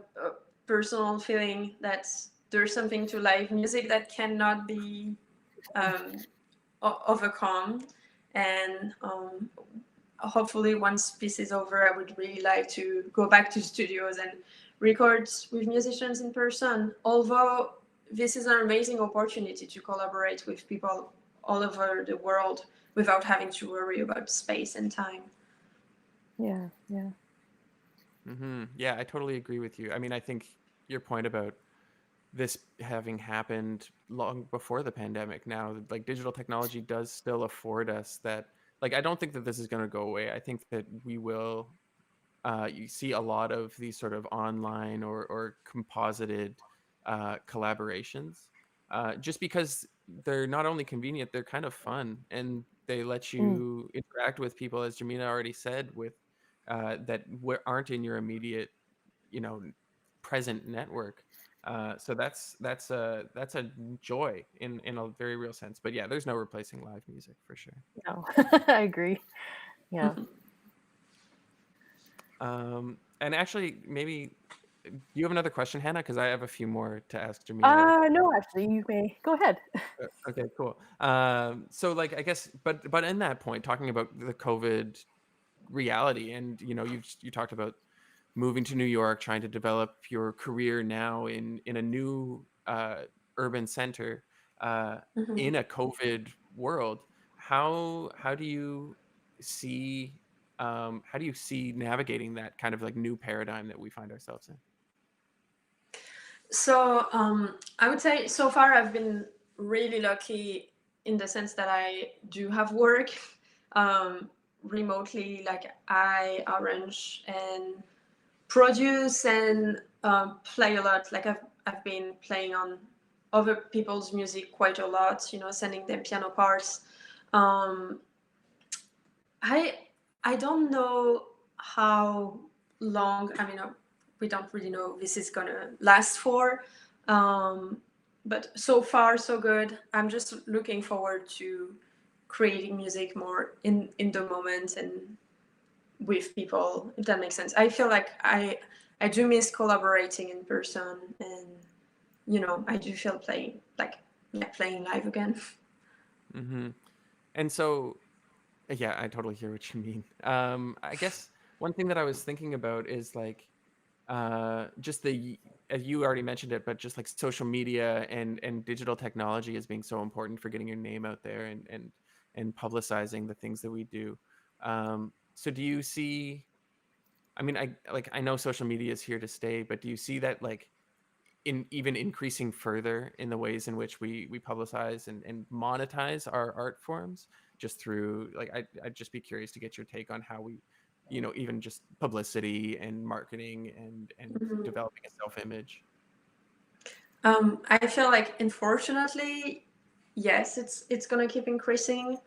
personal feeling that there's something to live music that cannot be overcome. And hopefully once this is over, I would really like to go back to studios and record with musicians in person, although this is an amazing opportunity to collaborate with people all over the world without having to worry about space and time. Yeah. Mm-hmm. Yeah, I totally agree with you. I mean, I think your point about this having happened long before the pandemic, now, like, digital technology does still afford us that. Like, I don't think that this is going to go away. I think that we will you see a lot of these sort of online or composited collaborations, just because they're not only convenient, they're kind of fun, and they let you interact with people, as Jemina already said, with that aren't in your immediate, present network. So that's a joy in a very real sense. But yeah, there's no replacing live music for sure. No, I agree. Yeah. And actually, maybe, do you have another question, Hannah? Because I have a few more to ask Jemina. No, actually, you may go ahead. Okay, cool. So, like, I guess, but in that point, talking about the COVID reality, and you talked about moving to New York, trying to develop your career now in a new urban center in a COVID world. How do you see navigating that kind of like new paradigm that we find ourselves in? So I would say so far I've been really lucky in the sense that I do have work remotely. Like I arrange and produce and play a lot. Like I've been playing on other people's music quite a lot, sending them piano parts. I don't know how long, I mean, we don't really know this is gonna last for, but so far so good. I'm just looking forward to creating music more in the moment and with people, if that makes sense. I feel like I do miss collaborating in person, and I do feel playing live again. Mm-hmm. And so, yeah, I totally hear what you mean. I guess one thing that I was thinking about is like just as you already mentioned it, but just like social media and digital technology as being so important for getting your name out there and publicizing the things that we do. So do you see? I mean, I know social media is here to stay, but do you see that like in even increasing further in the ways in which we publicize and monetize our art forms, just through like I'd just be curious to get your take on how we, even just publicity and marketing and developing a self-image. I feel like, unfortunately, yes, it's gonna keep increasing.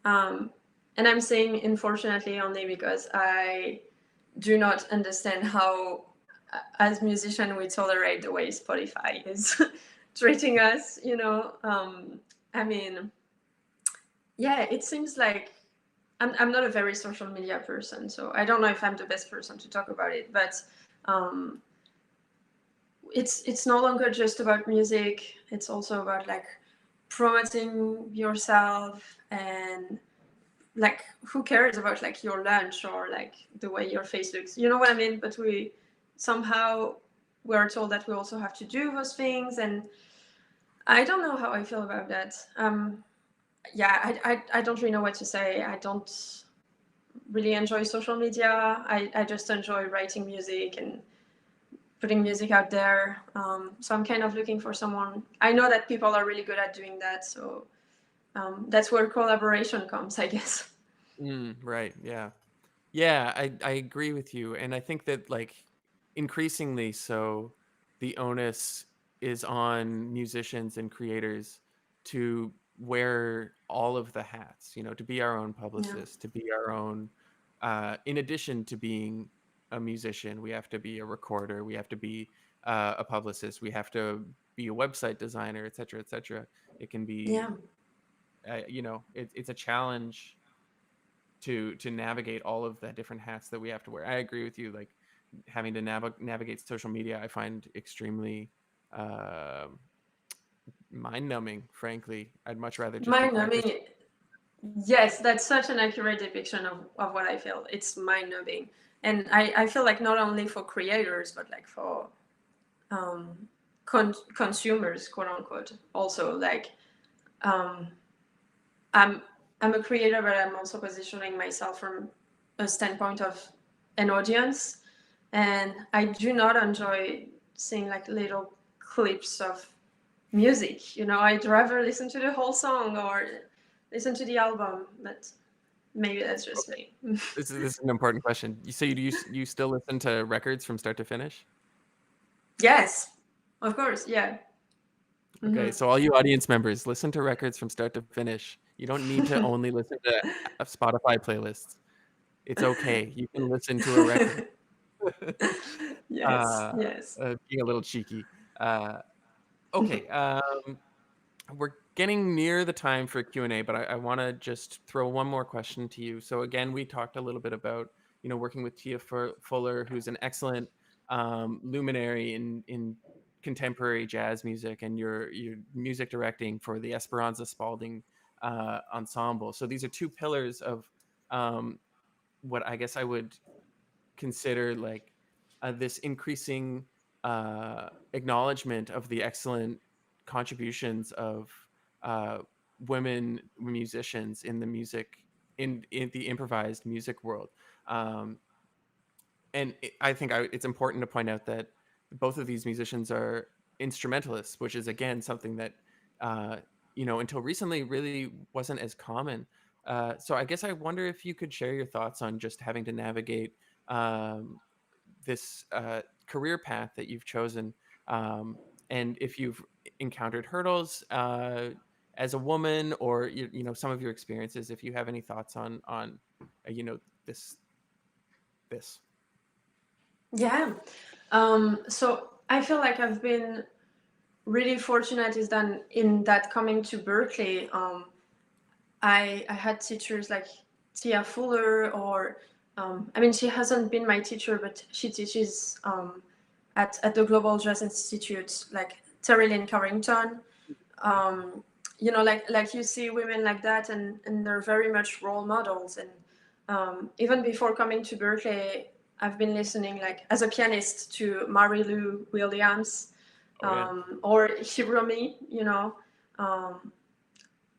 And I'm saying unfortunately only because I do not understand how, as musicians, we tolerate the way Spotify is treating us. I mean, yeah, it seems like I'm not a very social media person, so I don't know if I'm the best person to talk about it. But um, it's no longer just about music. It's also about like promoting yourself, and like who cares about like your lunch or like the way your face looks, you know what I mean? But we somehow we're told that we also have to do those things, and I don't know how I feel about that. Yeah, I don't really know what to say. I don't really enjoy social media. I just enjoy writing music and putting music out there. So I'm kind of looking for someone. I know that people are really good at doing that, so that's where collaboration comes, I guess. Right. Yeah. Yeah, I agree with you. And I think that like increasingly so the onus is on musicians and creators to wear all of the hats, to be our own Yeah. publicist, to be our own in addition to being a musician, we have to be a recorder, we have to be a publicist, we have to be a website designer, et cetera, et cetera. It can Yeah. be it's a challenge to navigate all of the different hats that we have to wear. I agree with you. Like having to navigate social media, I find extremely uh, mind numbing. Frankly, I'd much rather just be Mind practicing. numbing. Yes, that's such an accurate depiction of what I feel. It's mind numbing. And I feel like not only for creators, but like for consumers, quote unquote. Also, like um, I'm I'm a creator, but I'm also positioning myself from a standpoint of an audience, and I do not enjoy seeing like little clips of music. I'd rather listen to the whole song or listen to the album. But maybe that's just Okay, me. this is an important question. So you still listen to records from start to finish? Yes, of course. Yeah. Okay, Hmm. so all you audience members, listen to records from start to finish. You don't need to only listen to Spotify playlists. It's okay. You can listen to a record. Yes. uh, Yes. Being a little cheeky. Okay, we're getting near the time for Q&A, but I want to just throw one more question to you. So again, we talked a little bit about working with Tia Fuller, who's an excellent luminary in contemporary jazz music, and your music directing for the Esperanza Spalding Ensemble. So these are two pillars of what I guess I would consider like this increasing acknowledgement of the excellent contributions of uh, women musicians in the music in the improvised music world. Um, and I think it's important to point out that both of these musicians are instrumentalists, which is again something that uh, until recently really wasn't as common. So I guess I wonder if you could share your thoughts on just having to navigate um, this career path that you've chosen, um, and if you've encountered hurdles as a woman, or some of your experiences, if you have any thoughts on this this. Yeah. So I feel like I've been really fortunate is that in that coming to Berklee, I had teachers like Tia Fuller, or I mean, she hasn't been my teacher, but she teaches at the Global Jazz Institute, like Terry Lynn Carrington. Like you see women like that, and they're very much role models. And even before coming to Berklee, I've been listening like as a pianist to Mary Lou Williams, Oh yeah. or Hiromi, um,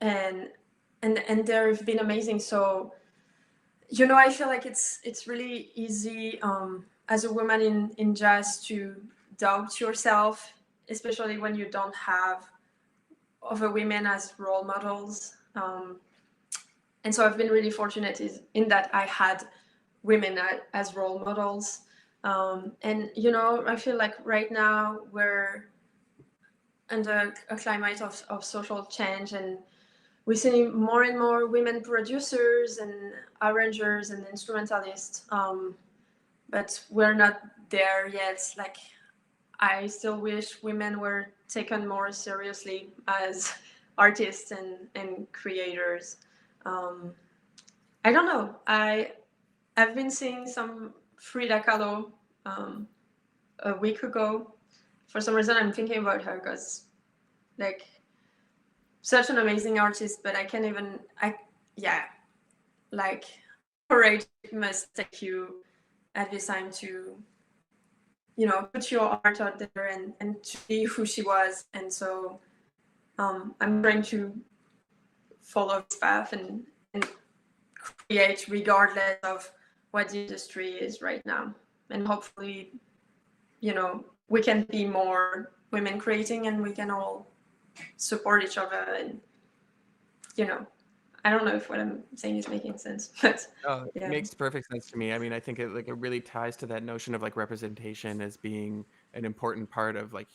and and they've been amazing. So I feel like it's really easy as a woman in jazz to doubt yourself, especially when you don't have other women as role models. And so I've been really fortunate in that I had women as role models. And I feel like right now we're under a climate of social change, and we see more and more women producers and arrangers and instrumentalists, but we're not there yet. Like, I still wish women were taken more seriously as artists and creators. I don't know. I've been seeing some Frida Kahlo a week ago. For some reason, I'm thinking about her because, like, such an amazing artist, but I can't even. Like, courage must take you at this time to, put your art out there and to be who she was. And so I'm trying to follow this path and create regardless of what the industry is right now. And hopefully, we can be more women creating and we can all support each other. And, I don't know if what I'm saying is making sense, but Oh, yeah. it makes perfect sense to me. I mean, I think it really ties to that notion of like representation as being an important part of like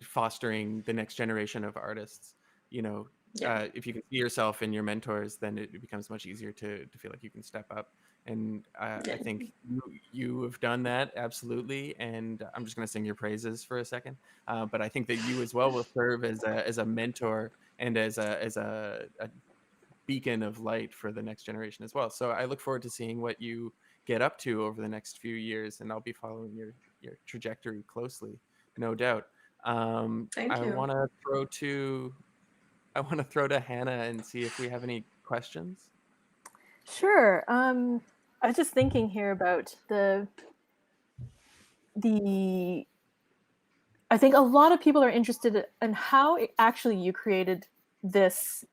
fostering the next generation of artists. If you can see yourself in your mentors, then it becomes much easier to feel like you can step up. And I think you have done that absolutely. And I'm just going to sing your praises for a second. But I think that you as well will serve as a mentor and as a beacon of light for the next generation as well. So I look forward to seeing what you get up to over the next few years, and I'll be following your trajectory closely, no doubt. Thank I you. want to throw to Hannah and see if we have any questions. Sure. I was just thinking here about the I think a lot of people are interested in how actually you created this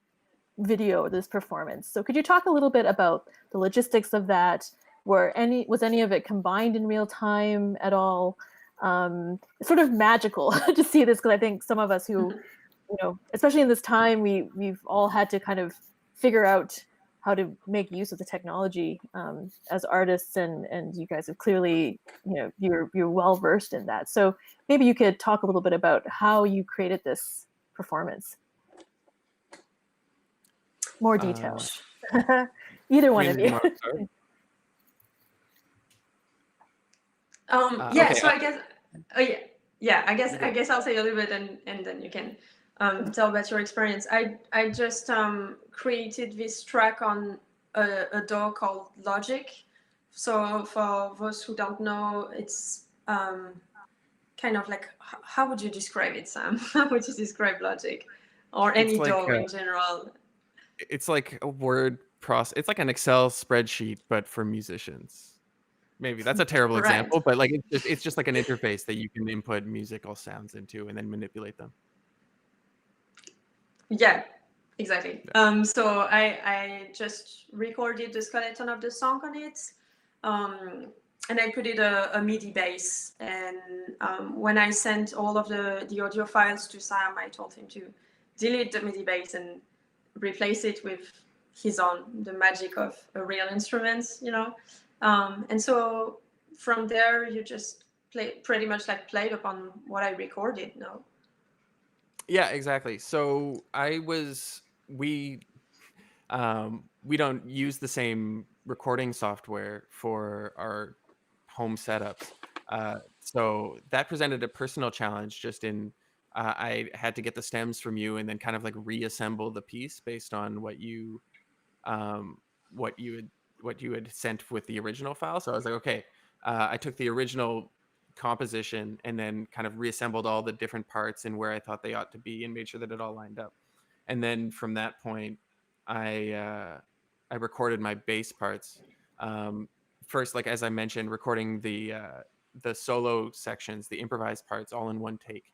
video, this performance. So could you talk a little bit about the logistics of that? Was any of it combined in real time at all? It's sort of magical to see this, because I think some of us who, especially in this time, we've all had to kind of figure out how to make use of the technology as artists, and you guys have clearly, you're well versed in that. So maybe you could talk a little bit about how you created this performance. More details. Either one of you. Okay. So I guess, I guess I'll say a little bit, and then you can tell about your experience. I just created this track on a DAW called Logic. So for those who don't know, it's kind of like, how would you describe it, Sam? How would you describe Logic or any DAW in general? It's like a word process. It's like an Excel spreadsheet, but for musicians. Maybe that's a terrible example, but like it's just like an interface that you can input musical sounds into and then manipulate them. Yeah, exactly. So I just recorded the skeleton of the song on it, and I put it a MIDI bass. And when I sent all of the audio files to Sam, I told him to delete the MIDI bass and replace it with his own, the magic of a real instrument, and so from there you just pretty much played upon what I recorded. No. Yeah, exactly. So we don't use the same recording software for our home setups. So that presented a personal challenge just in I had to get the stems from you and then kind of like reassemble the piece based on what you had sent with the original file. So I was like, okay, I took the original composition and then kind of reassembled all the different parts and where I thought they ought to be and made sure that it all lined up. And then from that point, I recorded my bass parts. First, like as I mentioned, recording the solo sections, the improvised parts, all in one take.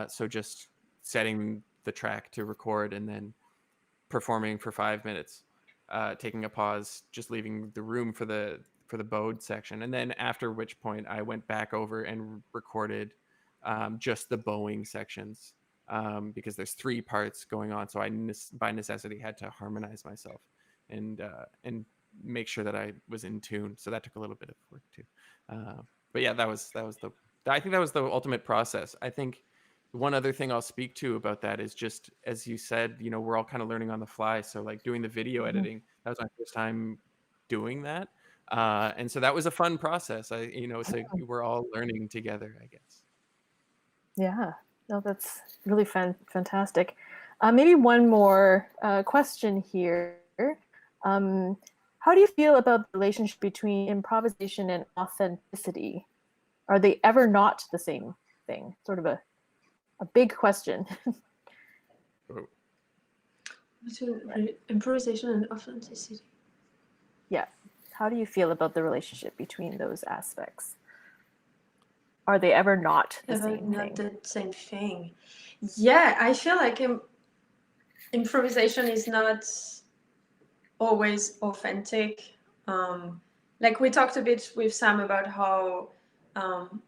So just setting the track to record and then performing for 5 minutes, taking a pause, just leaving the room for the bowed section, and then after which point I went back over and recorded just the bowing sections, because there's 3 parts going on, so I by necessity had to harmonize myself and make sure that I was in tune. So that took a little bit of work too. But yeah, I think that was the ultimate process. I think one other thing I'll speak to about that is just, as you said, you know, we're all kind of learning on the fly. So like doing the video editing, that was my first time doing that. And so that was a fun process. So we're all learning together, I guess. Yeah, no, that's really fantastic. Maybe one more question here. How do you feel about the relationship between improvisation and authenticity? Are they ever not the same thing? Sort of a big question. Oh. Between improvisation and authenticity. Yeah. How do you feel about the relationship between those aspects? Are they ever not the same thing? The same thing. Yeah, I feel like improvisation is not always authentic. Like we talked a bit with Sam about how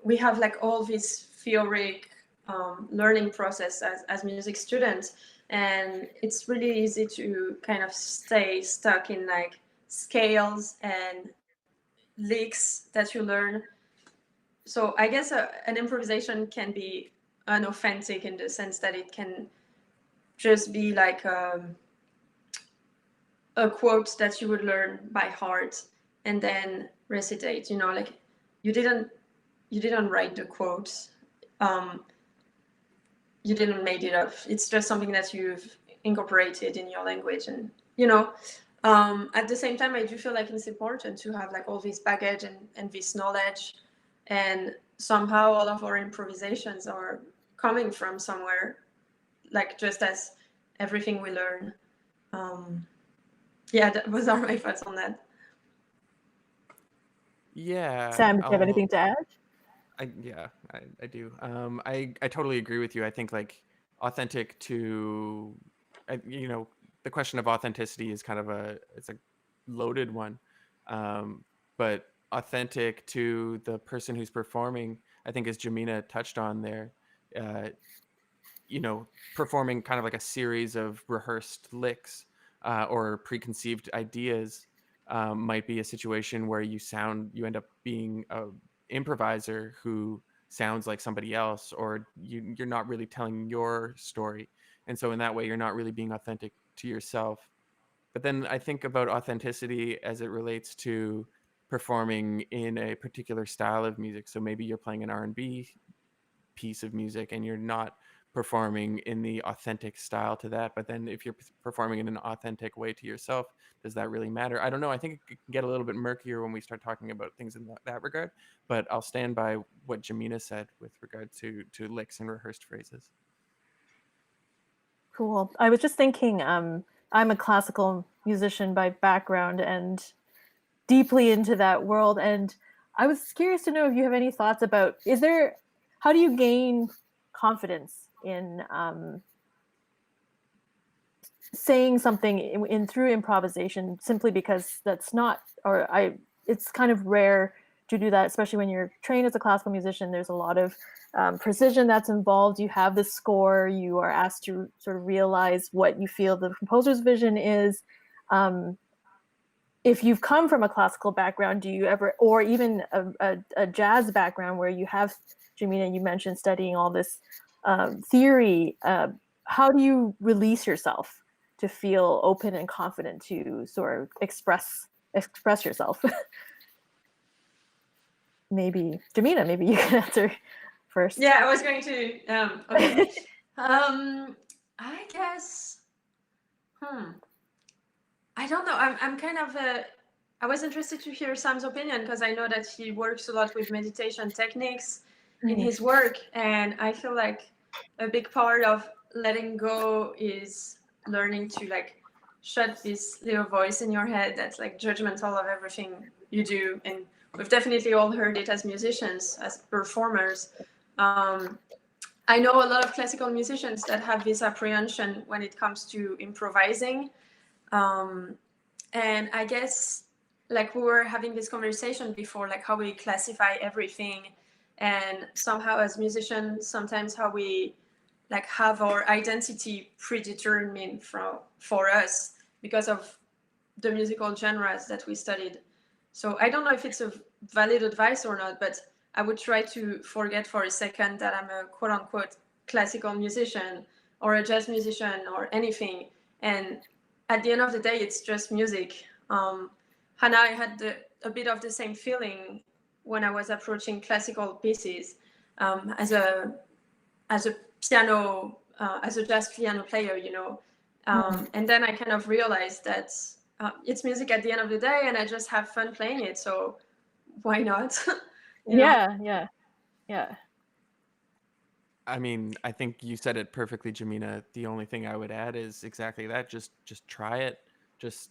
we have like all this theoric learning process as music students, and it's really easy to kind of stay stuck in like scales and licks that you learn. So I guess an improvisation can be unauthentic in the sense that it can just be like a quote that you would learn by heart and then recitate. You know, like you didn't write the quote. You didn't make it up. It's just something that you've incorporated in your language, and you know. At the same time, I do feel like it's important to have like all this baggage and this knowledge, and somehow all of our improvisations are coming from somewhere, like just as everything we learn. Yeah, those are my thoughts on that. Yeah. Sam, do you have anything to add? I do. I totally agree with you. I think like authentic to, you know, the question of authenticity is kind of it's a loaded one. But authentic to the person who's performing, I think, as Jemina touched on there, you know, performing kind of like a series of rehearsed licks or preconceived ideas might be a situation where you end up being a improviser who sounds like somebody else, or you're not really telling your story, and so in that way you're not really being authentic to yourself. But then I think about authenticity as it relates to performing in a particular style of music. So maybe you're playing an R&B piece of music and you're not performing in the authentic style to that, but then if you're performing in an authentic way to yourself, does that really matter? I don't know. I think it can get a little bit murkier when we start talking about things in that regard, but I'll stand by what Jemina said with regard to licks and rehearsed phrases. Cool. I was just thinking, I'm a classical musician by background and deeply into that world, and I was curious to know if you have any thoughts about, how do you gain confidence in saying something in through improvisation, simply because it's kind of rare to do that, especially when you're trained as a classical musician. There's a lot of precision that's involved. You have the score, you are asked to sort of realize what you feel the composer's vision is. If you've come from a classical background, do you ever, or even a jazz background where you have, Jemina, you mentioned studying all this theory, how do you release yourself to feel open and confident to sort of express yourself? Maybe Jemina, maybe you can answer first. Yeah, I was going to. Okay. I guess. I don't know. I'm kind of. I was interested to hear Sam's opinion because I know that he works a lot with meditation techniques in his work, and I feel like a big part of letting go is learning to like shut this little voice in your head that's like judgmental of everything you do. And we've definitely all heard it as musicians, as performers. I know a lot of classical musicians that have this apprehension when it comes to improvising. And I guess like we were having this conversation before, like how we classify everything, and somehow as musicians, sometimes how we like have our identity predetermined for us because of the musical genres that we studied. So I don't know if it's a valid advice or not, but I would try to forget for a second that I'm a quote unquote classical musician or a jazz musician or anything. And at the end of the day, it's just music. Hannah, I had a bit of the same feeling when I was approaching classical pieces as a piano, as a jazz piano player, you know. And then I kind of realized that it's music at the end of the day, and I just have fun playing it. So why not? Yeah. I mean, I think you said it perfectly, Jemina. The only thing I would add is exactly that. Just try it. Just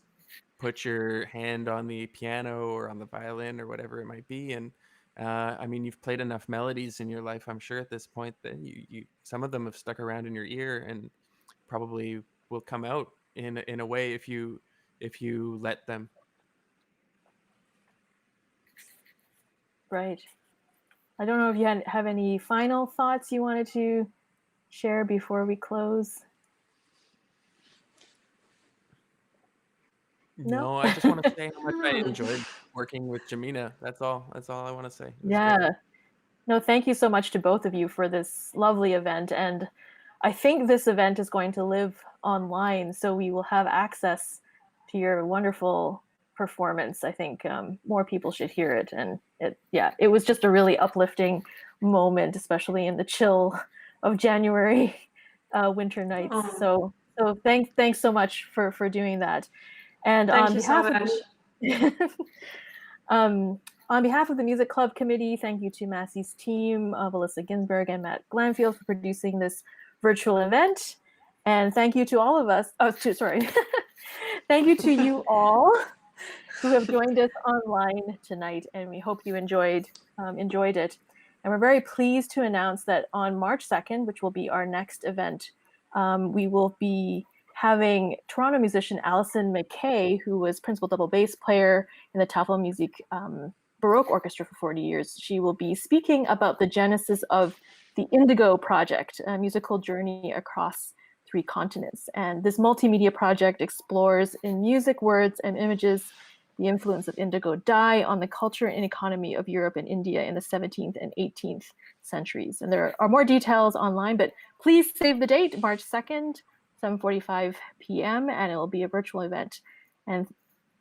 put your hand on the piano or on the violin or whatever it might be. And I mean, you've played enough melodies in your life, I'm sure at this point, that you some of them have stuck around in your ear and probably will come out in a way if you let them. Right. I don't know if you have any final thoughts you wanted to share before we close. No, I just want to say how much I enjoyed working with Jemina. That's all I want to say. It was Yeah. great. No, thank you so much to both of you for this lovely event. And I think this event is going to live online, so we will have access to your wonderful performance. I think more people should hear it. And it was just a really uplifting moment, especially in the chill of January winter nights. Oh. So thanks so much for doing that. And Thank you so much. On behalf of the Music Club Committee, thank you to Massey's team, Alyssa Ginsberg and Matt Glanfield for producing this virtual event. And thank you to all of us. Thank you to you all who have joined us online tonight. And we hope you enjoyed it. And we're very pleased to announce that on March 2nd, which will be our next event, we will be having Toronto musician Alison McKay, who was principal double bass player in the Tafel Music Baroque Orchestra for 40 years. She will be speaking about the genesis of the Indigo Project, a musical journey across 3 continents. And this multimedia project explores in music, words, and images the influence of indigo dye on the culture and economy of Europe and India in the 17th and 18th centuries. And there are more details online, but please save the date, March 2nd, 7:45 p.m., and it will be a virtual event. And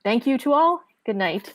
thank you to all. Good night.